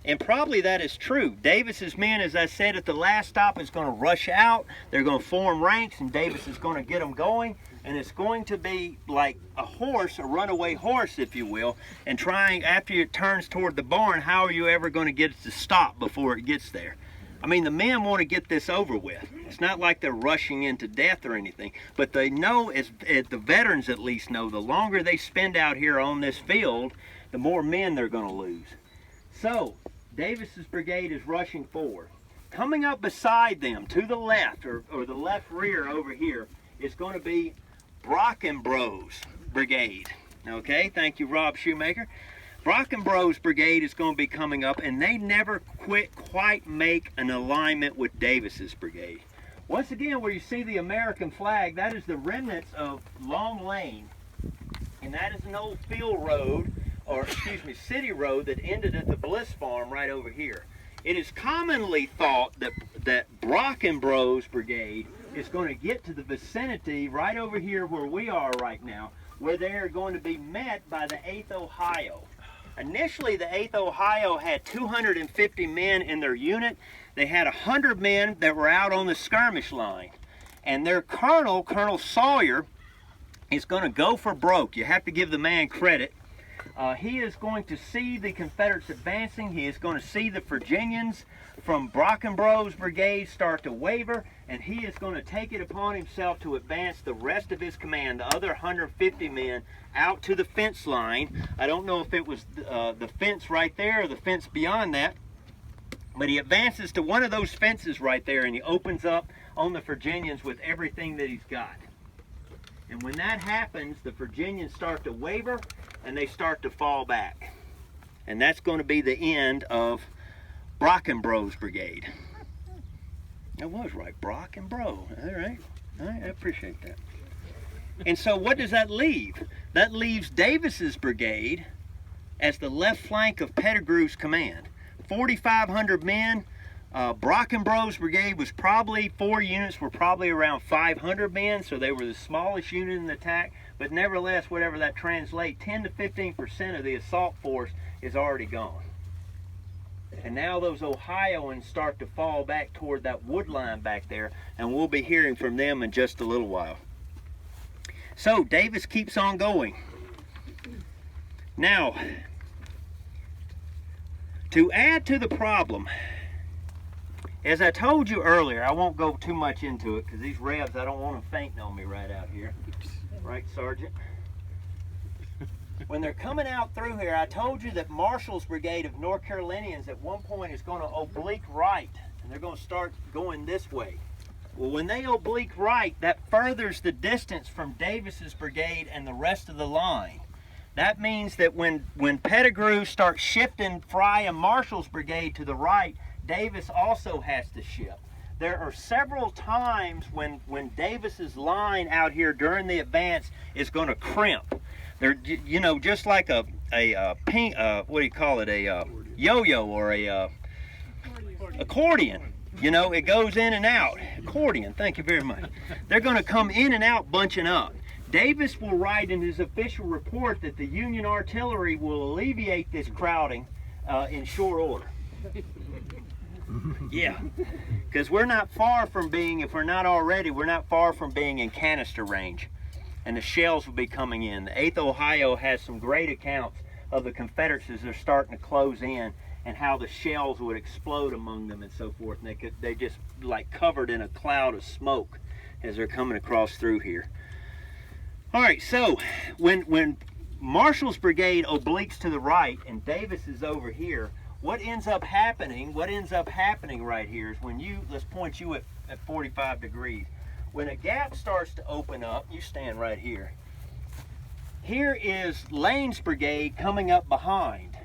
And probably that is true. Davis's men, as I said at the last stop, is going to rush out. They're going to form ranks, and Davis is going to get them going. And it's going to be like a horse, a runaway horse, if you will, and trying, after it turns toward the barn, how are you ever going to get it to stop before it gets there? I mean, the men want to get this over with. It's not like they're rushing into death or anything, but they know, as the veterans at least know, the longer they spend out here on this field, the more men they're going to lose. So, Davis's brigade is rushing forward. Coming up beside them, to the left, or the left rear over here, is going to be Brockenbrough's brigade. Okay, thank you, Rob Shoemaker. Brockenbrough's brigade is going to be coming up, and they never quite make an alignment with Davis's brigade. Once again, where you see the American flag, that is the remnants of Long Lane, and that is an old field road, or excuse me, city road that ended at the Bliss farm right over here. It is commonly thought that Brockenbrough's brigade is going to get to the vicinity right over here where we are right now, where they are going to be met by the 8th Ohio. Initially, the 8th Ohio had 250 men in their unit. They had 100 men that were out on the skirmish line. And their colonel, Colonel Sawyer, is going to go for broke. You have to give the man credit. He is going to see the Confederates advancing. He is going to see the Virginians from Brockenbrough's brigade start to waver, and he is going to take it upon himself to advance the rest of his command, the other 150 men, out to the fence line. I don't know if it was the fence right there or the fence beyond that, but he advances to one of those fences right there, and he opens up on the Virginians with everything that he's got. And when that happens, the Virginians start to waver, and they start to fall back. And that's going to be the end of Brockenbrough's brigade. That was right, Brockenbrough. All right, I appreciate that. And so what does that leave? That leaves Davis's brigade as the left flank of Pettigrew's command. 4,500 men. Brockenbrough's brigade was probably, 4 units were probably around 500 men, so they were the smallest unit in the attack, but nevertheless, whatever that translates, 10 to 15% of the assault force is already gone. And now those Ohioans start to fall back toward that wood line back there, and we'll be hearing from them in just a little while. So Davis keeps on going. Now, to add to the problem, as I told you earlier, I won't go too much into it because these Rebs, I don't want them fainting on me right out here. Right, Sergeant? When they're coming out through here, I told you that Marshall's brigade of North Carolinians at one point is going to oblique right, and they're going to start going this way. Well, when they oblique right, that furthers the distance from Davis's brigade and the rest of the line. That means that when Pettigrew starts shifting Fry and Marshall's brigade to the right, Davis also has to shift. There are several times when Davis's line out here during the advance is going to crimp. They're, you know, just like a pink, what do you call it, a yo-yo or a accordion. You know, it goes in and out. Accordion, thank you very much. They're going to come in and out bunching up. Davis will write in his official report that the Union artillery will alleviate this crowding in short order. Yeah, because we're not far from being, if we're not already, we're not far from being in canister range. And the shells will be coming in. The 8th Ohio has some great accounts of the Confederates as they're starting to close in, and how the shells would explode among them and so forth. And they just like covered in a cloud of smoke as they're coming across through here. All right, so when Marshall's brigade obliques to the right and Davis is over here, what ends up happening right here is when you, let's point you at 45 degrees. When a gap starts to open up, you stand right here. Here is Lane's brigade coming up behind.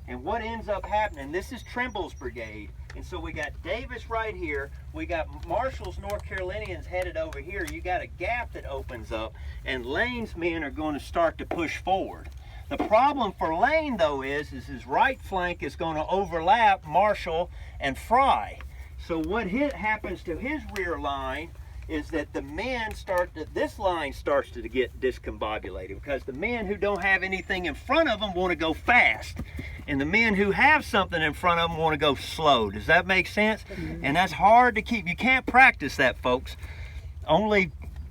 And what ends up happening, this is Trimble's brigade. And so we got Davis right here. We got Marshall's North Carolinians headed over here. You got a gap that opens up, and Lane's men are going to start to push forward. The problem for Lane, though, is his right flank is going to overlap Marshall and Fry. So what happens to his rear line is that the men this line starts to get discombobulated, because the men who don't have anything in front of them want to go fast, and the men who have something in front of them want to go slow. Does that make sense? And that's hard to keep. You can't practice that, folks. Only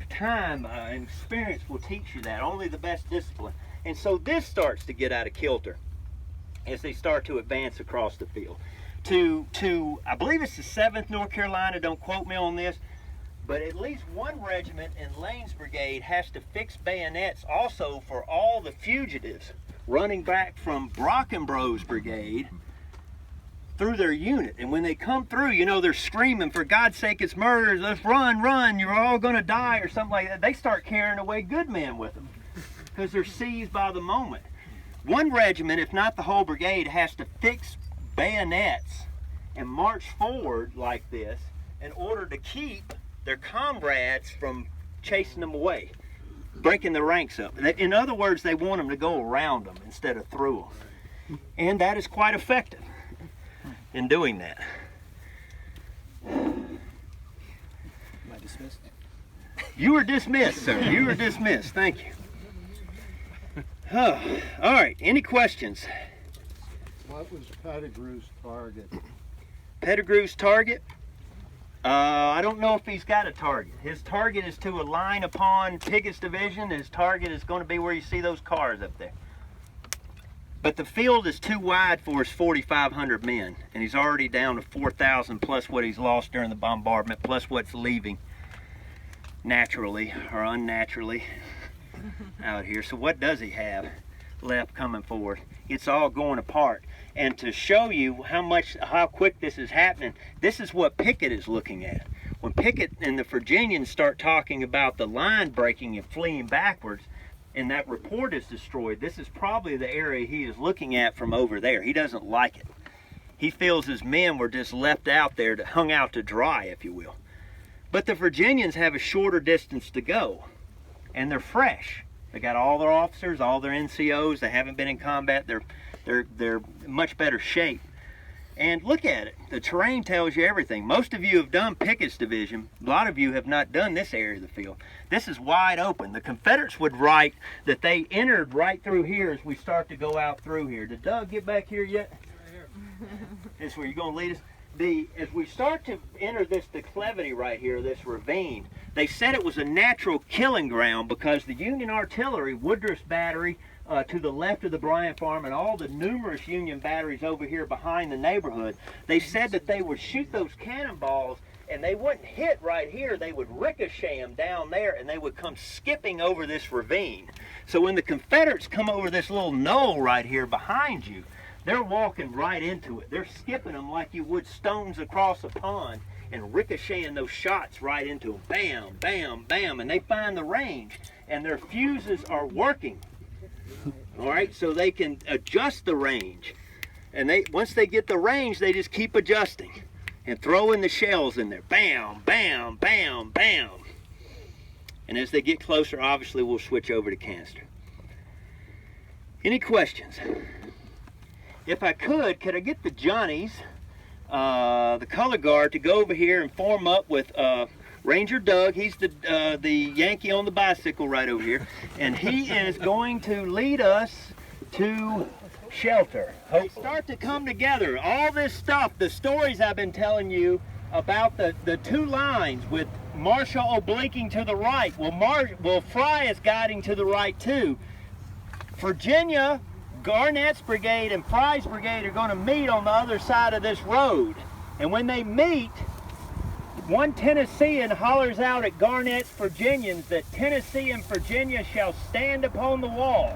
time and experience will teach you that. Only the best discipline. And so this starts to get out of kilter as they start to advance across the field. To I believe it's the 7th North Carolina, don't quote me on this, but at least one regiment in Lane's brigade has to fix bayonets also for all the fugitives running back from Brockenbrough's brigade through their unit. And when they come through, you know, they're screaming, for God's sake, it's murderers, let's run, run, you're all gonna die, or something like that. They start carrying away good men with them because they're seized by the moment. One regiment, if not the whole brigade, has to fix bayonets and march forward like this in order to keep their comrades from chasing them away, breaking the ranks up. In other words, they want them to go around them instead of through them. And that is quite effective in doing that. Am I dismissed? You were dismissed, sir. You were dismissed. Thank you. All right, any questions? What was Pettigrew's target? Pettigrew's target? I don't know if he's got a target. His target is to align upon Pickett's division. His target is going to be where you see those cars up there. But the field is too wide for his 4,500 men, and he's already down to 4,000 plus what he's lost during the bombardment, plus what's leaving naturally or unnaturally out here. So what does he have left coming forward? It's all going apart. And to show you how quick this is happening, this is what Pickett is looking at. When Pickett and the Virginians start talking about the line breaking and fleeing backwards, and that report is destroyed, this is probably the area he is looking at from over there. He doesn't like it. He feels his men were just left out there, hung out to dry, if you will. But the Virginians have a shorter distance to go, and they're fresh. They got all their officers, all their NCOs. They haven't been in combat. They're much better shape. And look at it. The terrain tells you everything. Most of you have done Pickett's division. A lot of you have not done this area of the field. This is wide open. The Confederates would write that they entered right through here as we start to go out through here. Did Doug get back here yet? This is where you're going to lead us. As we start to enter this declivity right here, this ravine, they said it was a natural killing ground because the Union artillery, Woodruff's battery to the left of the Bryant Farm, and all the numerous Union batteries over here behind the neighborhood, they said that they would shoot those cannonballs and they wouldn't hit right here. They would ricochet them down there and they would come skipping over this ravine. So when the Confederates come over this little knoll right here behind you, they're walking right into it. They're skipping them like you would stones across a pond and ricocheting those shots right into them. Bam, bam, bam. And they find the range and their fuses are working. All right, so they can adjust the range. And once they get the range, they just keep adjusting and throwing the shells in there. Bam, bam, bam, bam. And as they get closer, obviously we'll switch over to canister. Any questions? If I could I get the Johnnies, the color guard, to go over here and form up with Ranger Doug. He's the Yankee on the bicycle right over here, and he is going to lead us to shelter. They start to come together. All this stuff, the stories I've been telling you about the two lines with Marshall obliquing to the right. Well, Fry is guiding to the right too. Virginia, Garnett's brigade and Fry's brigade are going to meet on the other side of this road. And when they meet, one Tennessean hollers out at Garnett's Virginians that Tennessee and Virginia shall stand upon the wall.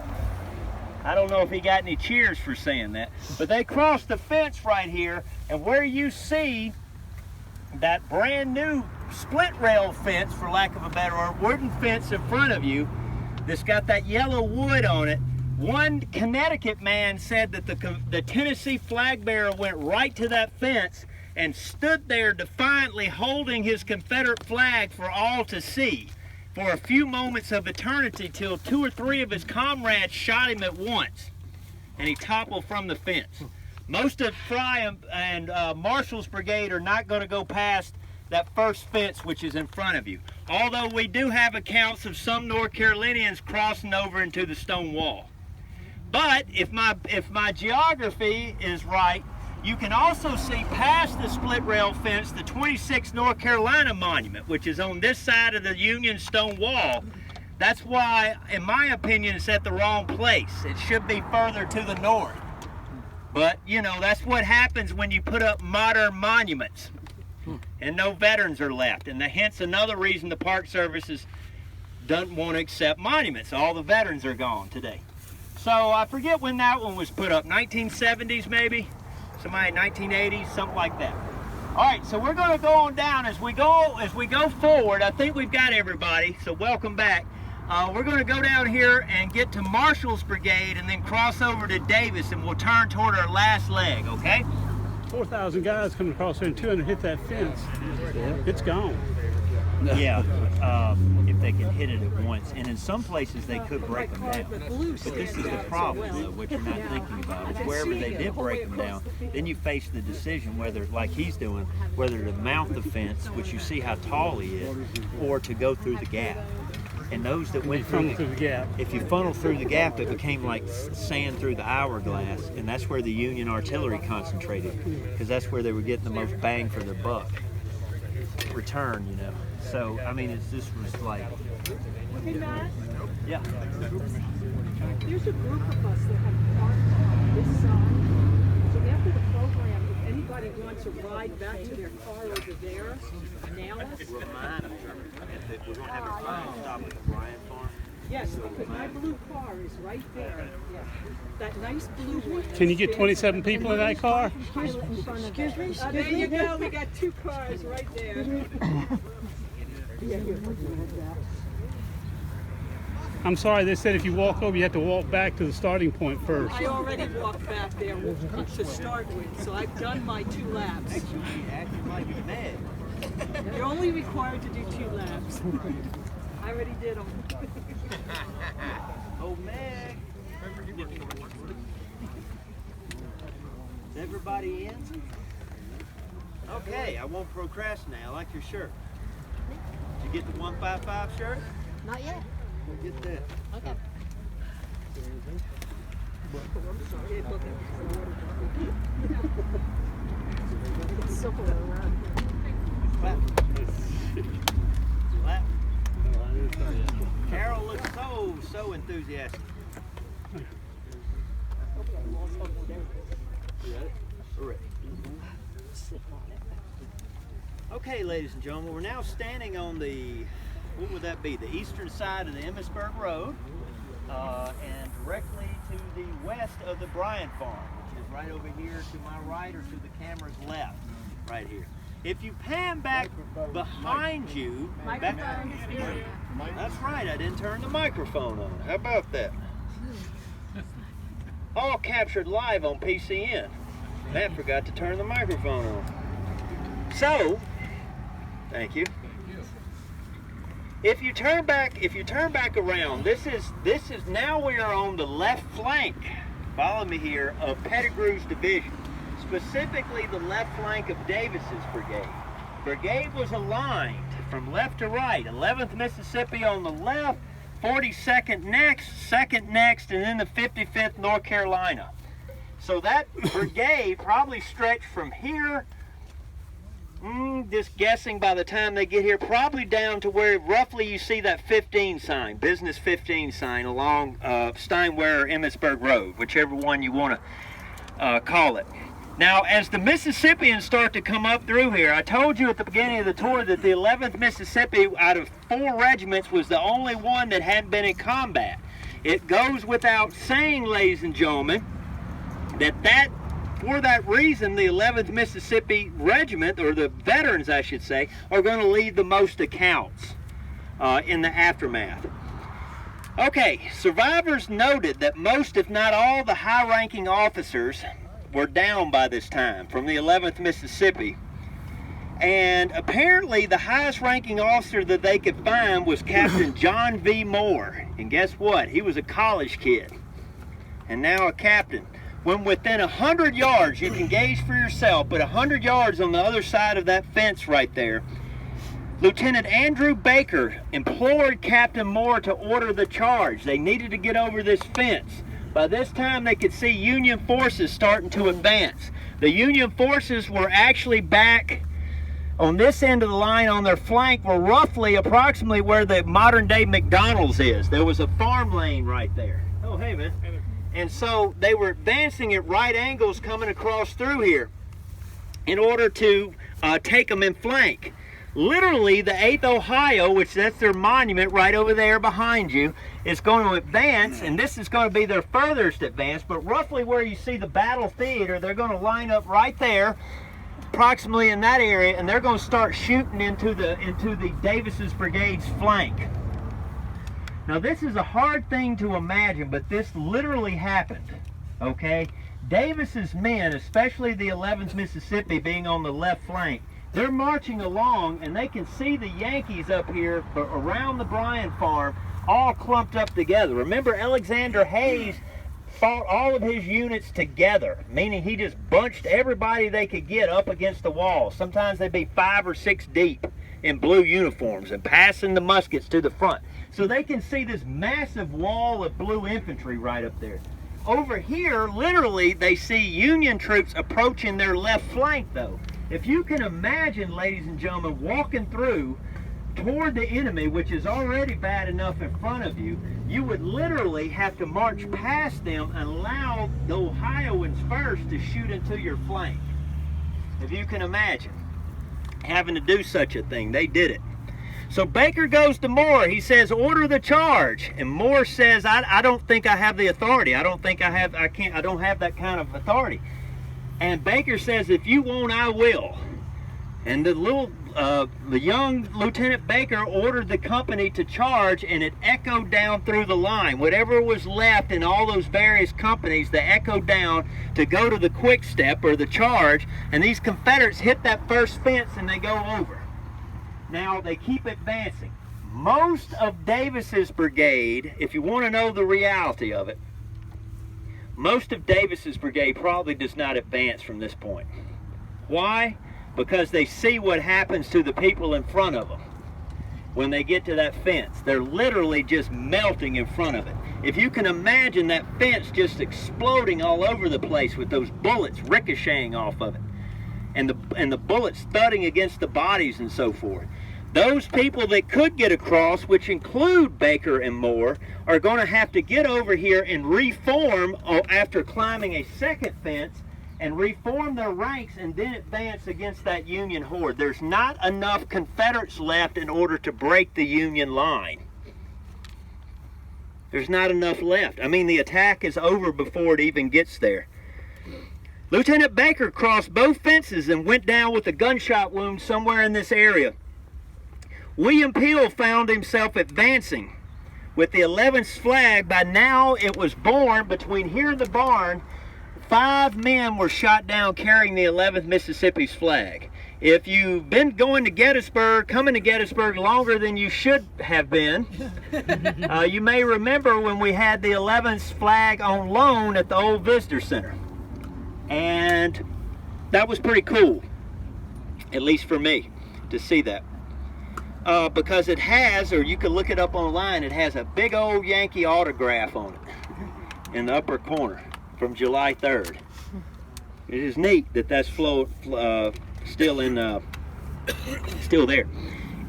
I don't know if he got any cheers for saying that, but they crossed the fence right here, and where you see that brand new split rail fence, for lack of a better word, wooden fence in front of you that's got that yellow wood on it, one Connecticut man said that the Tennessee flag bearer went right to that fence and stood there defiantly holding his Confederate flag for all to see for a few moments of eternity till 2 or 3 of his comrades shot him at once and he toppled from the fence. Most of Fry and Marshall's brigade are not going to go past that first fence which is in front of you, although we do have accounts of some North Carolinians crossing over into the stone wall. But if my geography is right, you can also see past the split rail fence the 26th North Carolina monument, which is on this side of the Union stone wall. That's why, in my opinion, it's at the wrong place. It should be further to the north. But, you know, that's what happens when you put up modern monuments and no veterans are left. And hence another reason the Park Service doesn't want to accept monuments. All the veterans are gone today. So I forget when that one was put up, 1970s maybe? Somebody 1980s, something like that. All right, so we're going to go on down as we go forward. I think we've got everybody, so welcome back. We're going to go down here and get to Marshall's brigade and then cross over to Davis, and we'll turn toward our last leg, okay? 4,000 guys coming across there and 200 hit that fence. It's gone. Yeah, if they can hit it at once. And in some places they could break them down. But this is the problem, though, what you're not thinking about, is wherever they did break them down, then you face the decision whether, like he's doing, whether to mount the fence, which you see how tall he is, or to go through the gap. And those that went through the gap, if you funnel through the gap, it became like sand through the hourglass, and that's where the Union artillery concentrated, because that's where they were getting the most bang for their buck return, you know. So, I mean, this was like... Hey, Matt? Yeah. There's a group of us that have parked on this side. So after the program, if anybody wants to ride back to their car over there, nail us. Remind them that we're going to have a final stop at the Bryant Farm. Yes, because my blue car is right there. Yeah. That nice blue one. Can you get 27 people in that car? Excuse me? There you go. We got 2 cars right there. I'm sorry, they said if you walk over, you have to walk back to the starting point first. I already walked back there to start with, so I've done my 2 laps. Acting like you're mad. You're only required to do 2 laps. I already did them. Oh, Meg. Is everybody in? Okay, I won't procrastinate. I like your shirt. Did you get the 155 shirt? Not yet. We'll get that. Okay. Clap. Carol looks so enthusiastic. Okay, ladies and gentlemen, we're now standing on the, what would that be, the eastern side of the Emmitsburg Road, and directly to the west of the Bryant Farm, which is right over here to my right or to the camera's left, right here. If you pan back behind you, that's right, I didn't turn the microphone on. How about that? All captured live on PCN. Matt forgot to turn the microphone on. So, thank you. If you turn back around, this is now we are on the left flank. Follow me here, of Pettigrew's division, specifically the left flank of Davis's brigade. Brigade was aligned from left to right. 11th Mississippi on the left, 42nd next, 2nd next, and then the 55th North Carolina. So that brigade probably stretched from here, just guessing by the time they get here, probably down to where roughly you see that 15 sign, business 15 sign along Steinwehr-Emmitsburg Road, whichever one you want to call it. Now, as the Mississippians start to come up through here, I told you at the beginning of the tour that the 11th Mississippi, out of 4 regiments, was the only one that hadn't been in combat. It goes without saying, ladies and gentlemen, that for that reason, the 11th Mississippi Regiment, or the veterans, I should say, are going to leave the most accounts in the aftermath. Okay, survivors noted that most, if not all, the high-ranking officers were down by this time from the 11th Mississippi. And apparently the highest ranking officer that they could find was Captain John V. Moore. And guess what? He was a college kid and now a captain. When within 100 yards, you can gauge for yourself, but 100 yards on the other side of that fence right there, Lieutenant Andrew Baker implored Captain Moore to order the charge. They needed to get over this fence. By this time, they could see Union forces starting to advance. The Union forces were actually back on this end of the line on their flank, were roughly approximately where the modern day McDonald's is. There was a farm lane right there. Oh, hey, man. And so they were advancing at right angles coming across through here in order to take them in flank. Literally, the 8th Ohio, which that's their monument right over there behind you, is going to advance, and this is going to be their furthest advance, but roughly where you see the battle theater, they're going to line up right there, approximately in that area, and they're going to start shooting into the Davis's brigade's flank. Now, this is a hard thing to imagine, but this literally happened, okay? Davis's men, especially the 11th Mississippi being on the left flank, they're marching along, and they can see the Yankees up here around the Bryan farm all clumped up together. Remember, Alexander Hayes fought all of his units together, meaning he just bunched everybody they could get up against the wall. Sometimes they'd be 5 or 6 deep in blue uniforms and passing the muskets to the front. So they can see this massive wall of blue infantry right up there. Over here, literally, they see Union troops approaching their left flank, though. If you can imagine, ladies and gentlemen, walking through toward the enemy, which is already bad enough in front of you, you would literally have to march past them and allow the Ohioans first to shoot into your flank. If you can imagine having to do such a thing, they did it. So Baker goes to Moore. He says, order the charge. And Moore says, I don't think I have the authority. I don't have that kind of authority. And Baker says, if you won't, I will. And the young Lieutenant Baker ordered the company to charge, and it echoed down through the line. Whatever was left in all those various companies, they echoed down to go to the quick step or the charge, and these Confederates hit that first fence and they go over. Now they keep advancing. Most of Davis's brigade, if you want to know the reality of it, most of Davis's brigade probably does not advance from this point. Why? Because they see what happens to the people in front of them when they get to that fence. They're literally just melting in front of it. If you can imagine that fence just exploding all over the place with those bullets ricocheting off of it and the bullets thudding against the bodies and so forth. Those people that could get across, which include Baker and Moore, are going to have to get over here and reform after climbing a second fence and reform their ranks and then advance against that Union horde. There's not enough Confederates left in order to break the Union line. There's not enough left. I mean, the attack is over before it even gets there. Lieutenant Baker crossed both fences and went down with a gunshot wound somewhere in this area. William Peel found himself advancing with the 11th flag. By now it was born between here and the barn. 5 men were shot down carrying the 11th Mississippi's flag. If you've been coming to Gettysburg longer than you should have been, you may remember when we had the 11th flag on loan at the old visitor center. And that was pretty cool, at least for me, to see that. Because it has, or you can look it up online, it has a big old Yankee autograph on it in the upper corner from July 3rd. It is neat that that's still there.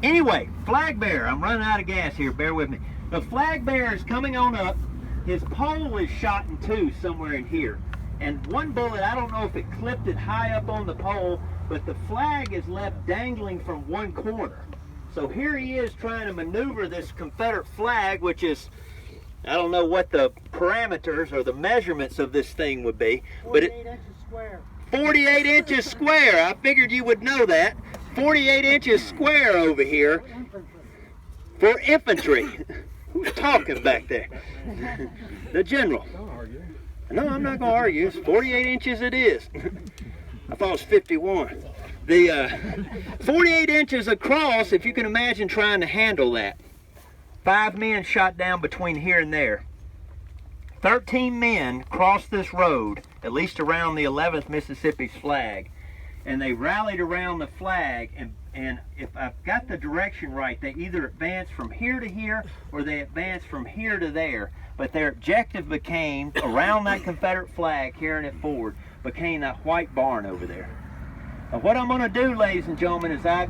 Anyway, flag bearer, I'm running out of gas here, bear with me. The flag bearer is coming on up. His pole is shot in two somewhere in here. And one bullet, I don't know if it clipped it high up on the pole, but the flag is left dangling from one corner. So here he is trying to maneuver this Confederate flag, which is I don't know what the parameters or the measurements of this thing would be, but 48 inches square. 48 inches square. I figured you would know that. 48 inches square over here for infantry. Who's talking back there? The general. No, I'm not going to argue. It's 48 inches it is. I thought it was 51. The 48 inches across, if you can imagine trying to handle that. 5 men shot down between here and there. 13 men crossed this road, at least around the 11th Mississippi's flag, and they rallied around the flag, and if I've got the direction right, they either advanced from here to here or they advanced from here to there. But their objective became, around that Confederate flag, carrying it forward, became that white barn over there. Now what I'm going to do, ladies and gentlemen, is I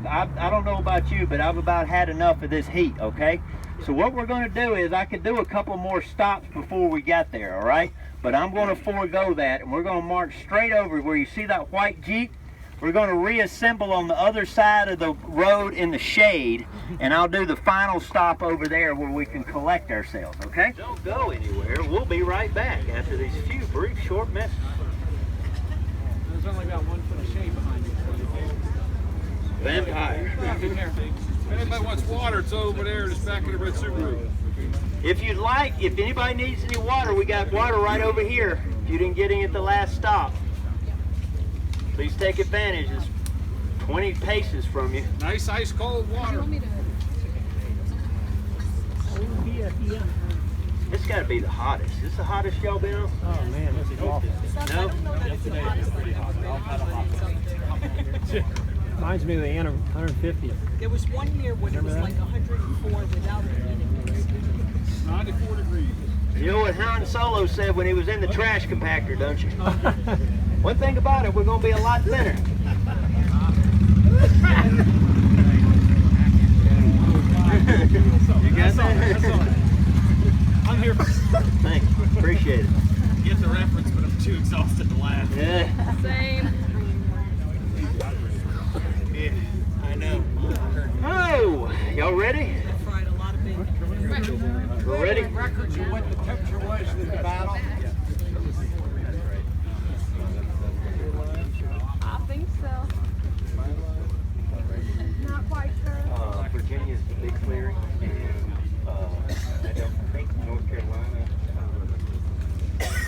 don't know about you, but I've about had enough of this heat, okay? So what we're going to do is I could do a couple more stops before we got there, all right? But I'm going to forego that, and we're going to march straight over where you see that white Jeep. We're going to reassemble on the other side of the road in the shade, and I'll do the final stop over there where we can collect ourselves, okay? Don't go anywhere. We'll be right back after these few brief, short messages. There's only about 1 foot of shade behind you. Vampire. If anybody wants water, it's over there, just back in the red Subaru. If you'd like, if anybody needs any water, we got water right over here. If you didn't get any at the last stop, please take advantage. It's 20 paces from you. Nice ice cold water. This got to be the hottest. Is this the hottest y'all been on? Oh man, this is awful. No? Reminds me of the 150th. There was 1 year when it was like 104 without heating. 94 degrees. You know what Han Solo said when he was in the trash compactor, don't you? One thing about it, we're going to be a lot thinner. You got that? I'm here. Thanks. Appreciate it. Get the reference, but I'm too exhausted to laugh. Yeah. Same. Yeah, I know. Oh, y'all ready? Fried a lot of bacon. We're ready? Records of what the temperature was in the battle. I think so. Not quite sure. Virginia's the big clearing. I don't think North Carolina.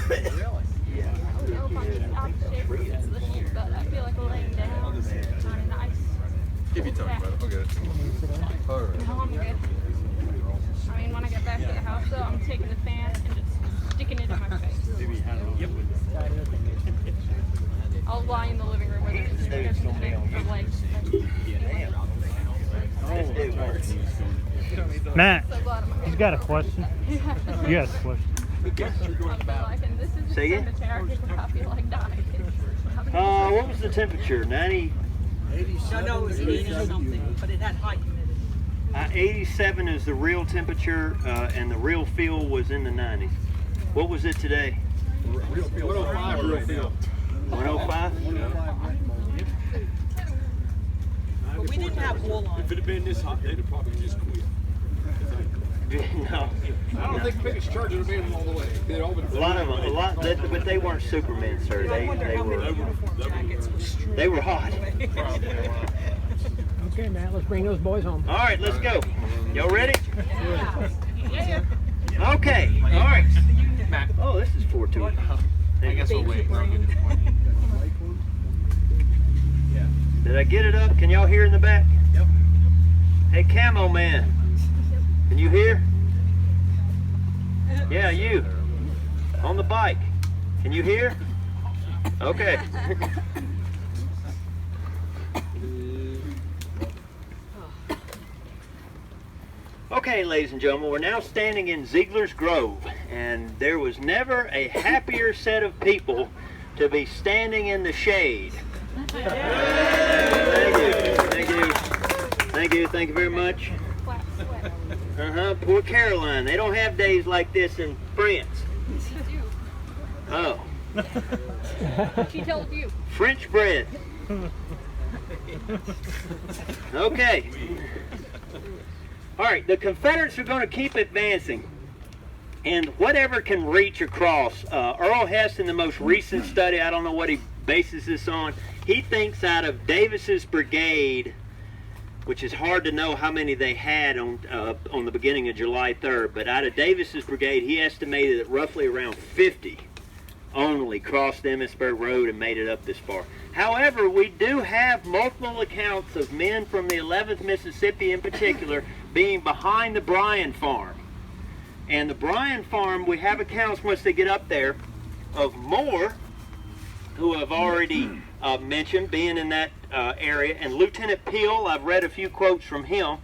Really? Yeah. I don't know if I'm just out of shape because of the heat, but I feel like laying down on a nice. If you tell me about it, I'll get it. All right. No, I'm good. I mean, when I get back to the house, though, I'm taking the fan and just sticking it in my face. Yep. I'll lie in the living room with it and stick it for like. Matt, So glad I'm he's got a question. You asked a question. Say again? I feel like dying. What was the temperature? 90? No, it was 80 something, but it had high humidity. 87 is the real temperature, and the real feel was in the 90s. What was it today? Real feel. 105 real feel. 105? But we didn't have wool on. If it had been this hot, they'd have probably just quit. No. I don't think Pickett's charging them in all the way. They'd all been A lot of them, but they weren't Supermen, sir. They were hot. Okay, Matt, let's bring those boys home. All right, let's go. Y'all ready? Yeah. Okay. All right. Matt. Oh, this is 4-2. I guess we'll wait. Did I get it up? Can y'all hear in the back? Yep. Hey, Camo Man. Can you hear? Yeah, you. On the bike. Can you hear? Okay. Okay, ladies and gentlemen, we're now standing in Ziegler's Grove, and there was never a happier set of people to be standing in the shade. Thank you. Thank you. Thank you. Thank you very much. Poor Caroline. They don't have days like this in France. Oh. She told you. French bread. Okay. All right, the Confederates are going to keep advancing. and whatever can reach across. Earl Hess, in the most recent study, I don't know what he bases this on, he thinks out of Davis's brigade, which is hard to know how many they had on the beginning of July 3rd, but out of Davis's brigade, he estimated that roughly around 50 only crossed the Emmitsburg Road and made it up this far. However, we do have multiple accounts of men from the 11th Mississippi in particular being behind the Bryan farm. And the Bryan farm, we have accounts once they get up there of more, who I've already mentioned being in that area, and Lieutenant Peel, I've read a few quotes from him.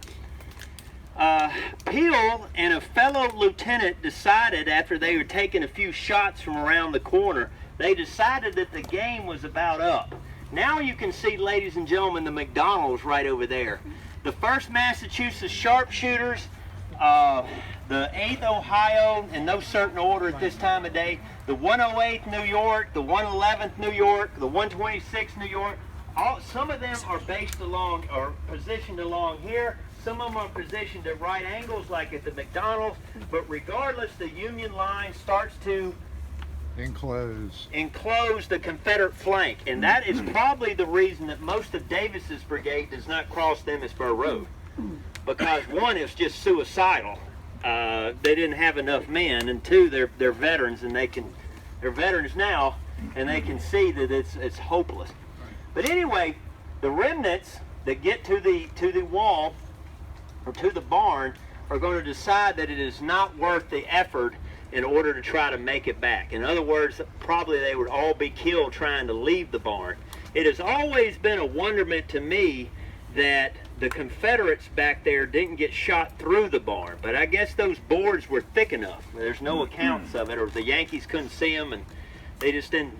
Peel and a fellow lieutenant decided, after they were taking a few shots from around the corner, they decided that the game was about up. Now you can see, ladies and gentlemen, the McDonald's right over there. The 1st Massachusetts sharpshooters, the 8th Ohio, in no certain order at this time of day, the 108th New York, the 111th New York, the 126th New York. Some of them are based along, or positioned along here. Some of them are positioned at right angles, like at the McDonald's. But regardless, the Union line starts to enclose the Confederate flank, and that is probably the reason that most of Davis's brigade does not cross the Emmitsburg Road, because one, is just suicidal. They didn't have enough men, and two, they're veterans, and they're veterans now, and they can see that it's hopeless. But anyway, the remnants that get to the wall or to the barn are going to decide that it is not worth the effort in order to try to make it back. In other words, probably they would all be killed trying to leave the barn. It has always been a wonderment to me that the Confederates back there didn't get shot through the barn, but I guess those boards were thick enough. There's no accounts of it, or the Yankees couldn't see them and they just didn't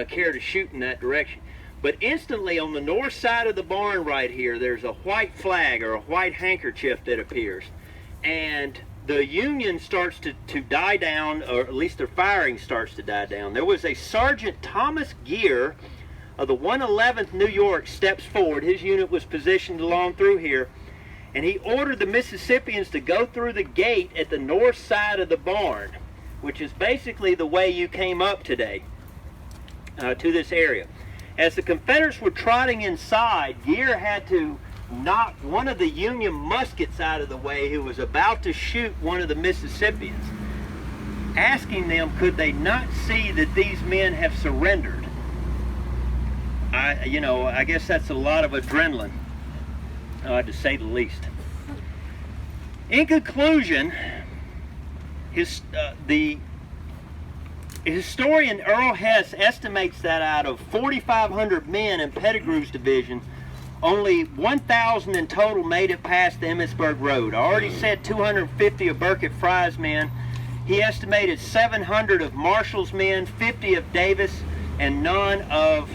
care to shoot in that direction. But instantly on the north side of the barn right here, there's a white flag or a white handkerchief that appears, and the Union starts to die down, or at least their firing starts to die down. There was a Sergeant Thomas Gear of the 111th New York steps forward. His unit was positioned along through here, and he ordered the Mississippians to go through the gate at the north side of the barn, which is basically the way you came up today to this area. As the Confederates were trotting inside, Gear had to knock one of the Union muskets out of the way who was about to shoot one of the Mississippians, asking them could they not see that these men have surrendered. I guess that's a lot of adrenaline, to say the least. In conclusion, the historian Earl Hess estimates that out of 4,500 men in Pettigrew's division, only 1,000 in total made it past the Emmitsburg Road. I already said 250 of Burkett Fry's men. He estimated 700 of Marshall's men, 50 of Davis, and none of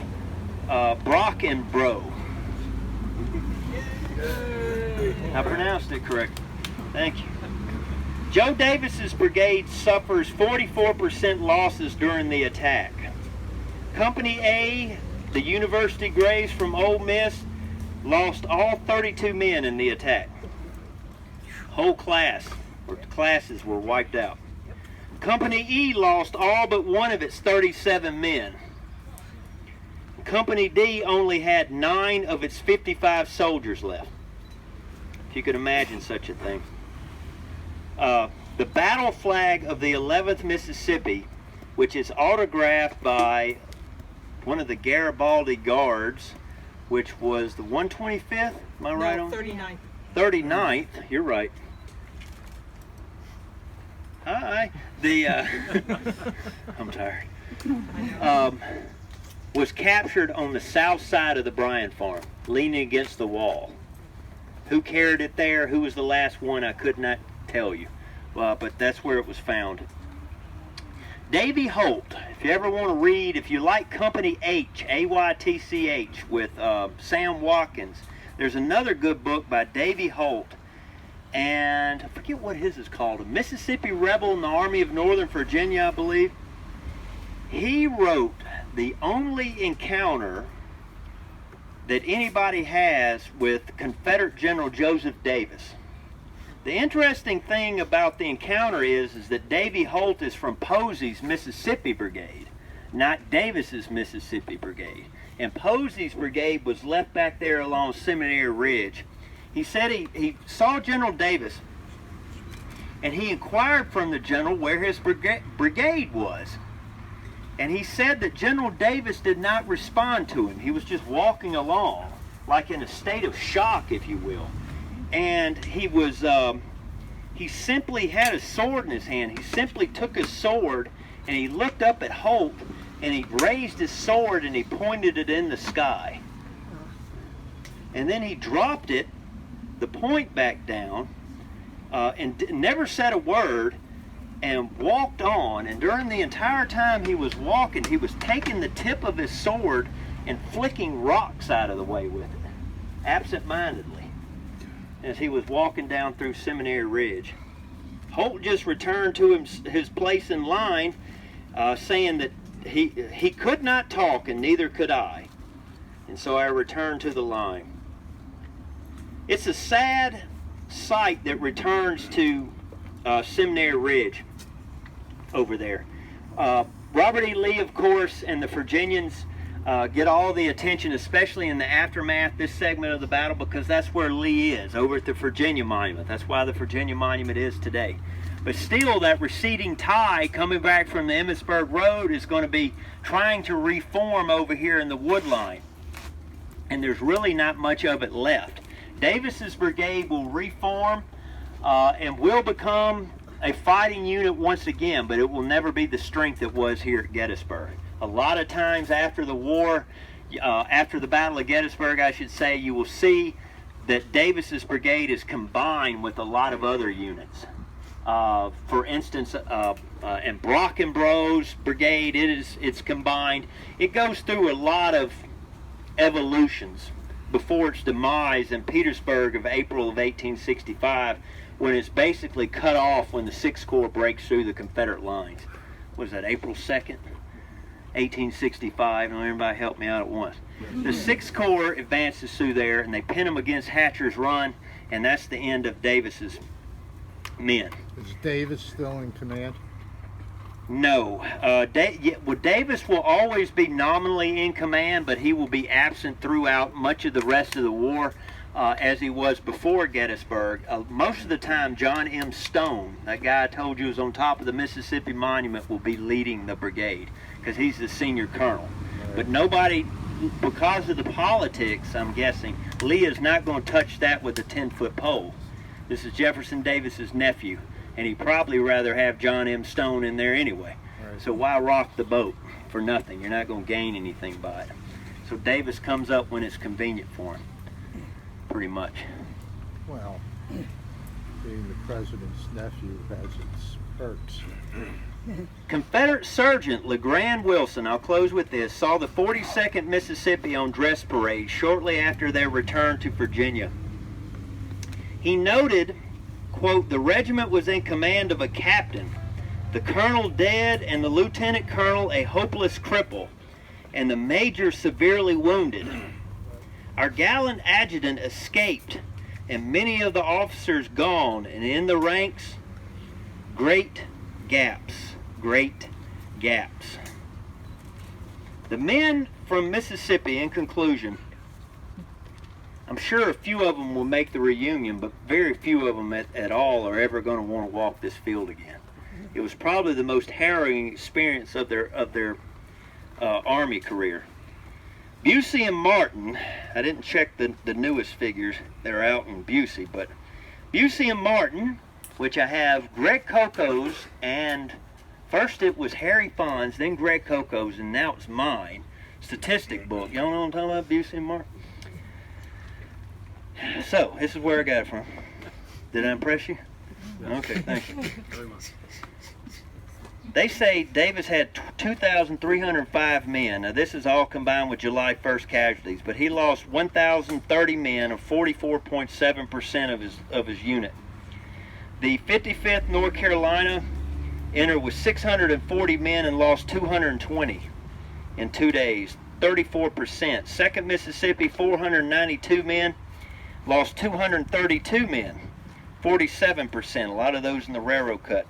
Brock and Bro. I pronounced it correct. Thank you. Joe Davis's brigade suffers 44% losses during the attack. Company A, the University Grays from Ole Miss, lost all 32 men in the attack. Whole class, or classes, were wiped out. Company E lost all but one of its 37 men. Company D only had 9 of its 55 soldiers left. If you could imagine such a thing. The battle flag of the 11th Mississippi, which is autographed by one of the Garibaldi Guards, which was the 125th, am I right on? 39th. 39th, you're right. Hi. I'm tired. Was captured on the south side of the Bryan farm, leaning against the wall. Who carried it there? Who was the last one? I could not tell you. But that's where it was found. Davy Holt, if you ever want to read, if you like Company H, A-Y-T-C-H, with Sam Watkins, there's another good book by Davy Holt, and I forget what his is called, a Mississippi rebel in the Army of Northern Virginia, I believe. He wrote the only encounter that anybody has with Confederate General Joseph Davis. The interesting thing about the encounter is that Davy Holt is from Posey's Mississippi Brigade, not Davis's Mississippi Brigade. And Posey's brigade was left back there along Seminary Ridge. He said he saw General Davis, and he inquired from the general where his brigade was. And he said that General Davis did not respond to him. He was just walking along, like in a state of shock, if you will. And he was, he simply had a sword in his hand. He simply took his sword and he looked up at Holt and he raised his sword and he pointed it in the sky. And then he dropped it, the point back down, and never said a word, and walked on. And during the entire time he was walking, he was taking the tip of his sword and flicking rocks out of the way with it, absent-mindedly, as he was walking down through Seminary Ridge. Holt just returned to his place in line, saying that he could not talk and neither could I. And so I returned to the line. It's a sad sight that returns to Seminary Ridge over there. Robert E. Lee, of course, and the Virginians get all the attention, especially in the aftermath, this segment of the battle, because that's where Lee is, over at the Virginia Monument. That's why the Virginia Monument is today. But still, that receding tide coming back from the Emmitsburg Road is going to be trying to reform over here in the Woodline. And there's really not much of it left. Davis's brigade will reform and will become a fighting unit once again, but it will never be the strength it was here at Gettysburg. A lot of times after the war, after the Battle of Gettysburg, I should say, you will see that Davis's brigade is combined with a lot of other units. For instance, and Brockenbrough's brigade, it's combined. It goes through a lot of evolutions before its demise in Petersburg of April of 1865, when it's basically cut off when the 6th Corps breaks through the Confederate lines. Was that April 2nd, 1865? And everybody help me out at once. The 6th Corps advances through there, and they pin them against Hatcher's Run, and that's the end of Davis's men. Is Davis still in command? No. Davis will always be nominally in command, but he will be absent throughout much of the rest of the war, as he was before Gettysburg. Most of the time, John M. Stone, that guy I told you was on top of the Mississippi Monument, will be leading the brigade, because he's the senior colonel. Right. But nobody, because of the politics, I'm guessing, Lee is not going to touch that with a 10-foot pole. This is Jefferson Davis's nephew, and he'd probably rather have John M. Stone in there anyway. Right. So why rock the boat for nothing? You're not going to gain anything by it. So Davis comes up when it's convenient for him, pretty much. Well, being the president's nephew has its perks. Confederate Sergeant LeGrand Wilson, I'll close with this, saw the 42nd Mississippi on dress parade shortly after their return to Virginia. He noted, quote, the regiment was in command of a captain, the colonel dead and the lieutenant colonel a hopeless cripple, and the major severely wounded. Our gallant adjutant escaped, and many of the officers gone, and in the ranks, great gaps. The men from Mississippi, in conclusion, I'm sure a few of them will make the reunion, but very few of them at all are ever going to want to walk this field again. It was probably the most harrowing experience of their Army career. Busey and Martin, I didn't check the newest figures that are out in Busey, but Busey and Martin, which I have Greg Coco's, and first it was Harry Fawn's, then Greg Coco's, and now it's mine, statistic book. Y'all know what I'm talking about, Busey and Martin? So, this is where I got it from. Did I impress you? Okay, thank you. They say Davis had 2,305 men. Now, this is all combined with July 1st casualties, but he lost 1,030 men, or 44.7% of his unit. The 55th North Carolina entered with 640 men and lost 220 in 2 days, 34%. 2nd Mississippi, 492 men, lost 232 men, 47%, a lot of those in the railroad cut.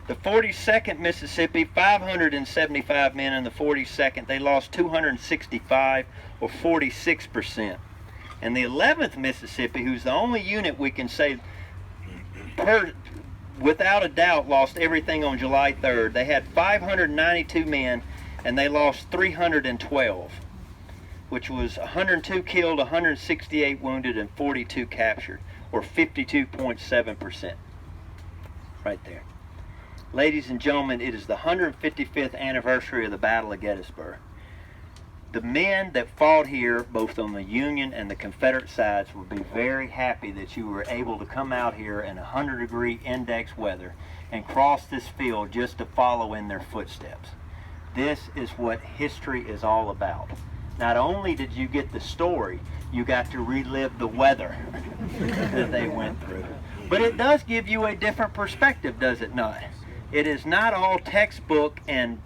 The 42nd Mississippi, 575 men in the 42nd. They lost 265, or 46%. And the 11th Mississippi, who's the only unit we can say without a doubt lost everything on July 3rd. They had 592 men, and they lost 312, which was 102 killed, 168 wounded, and 42 captured, or 52.7%. Right there. Ladies and gentlemen, it is the 155th anniversary of the Battle of Gettysburg. The men that fought here, both on the Union and the Confederate sides, would be very happy that you were able to come out here in 100-degree index weather and cross this field just to follow in their footsteps. This is what history is all about. Not only did you get the story, you got to relive the weather that they went through. But it does give you a different perspective, does it not? It is not all textbook and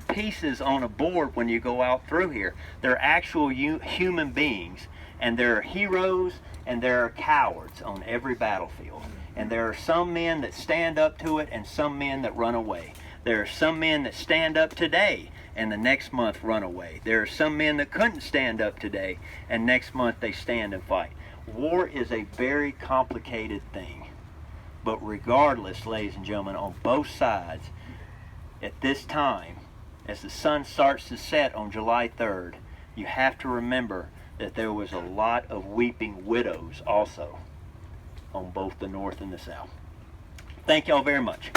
pieces on a board when you go out through here. They're actual human beings, and there are heroes and there are cowards on every battlefield. And there are some men that stand up to it and some men that run away. There are some men that stand up today and the next month run away. There are some men that couldn't stand up today and next month they stand and fight. War is a very complicated thing. But regardless, ladies and gentlemen, on both sides, at this time, as the sun starts to set on July 3rd, you have to remember that there was a lot of weeping widows also on both the North and the South. Thank y'all very much.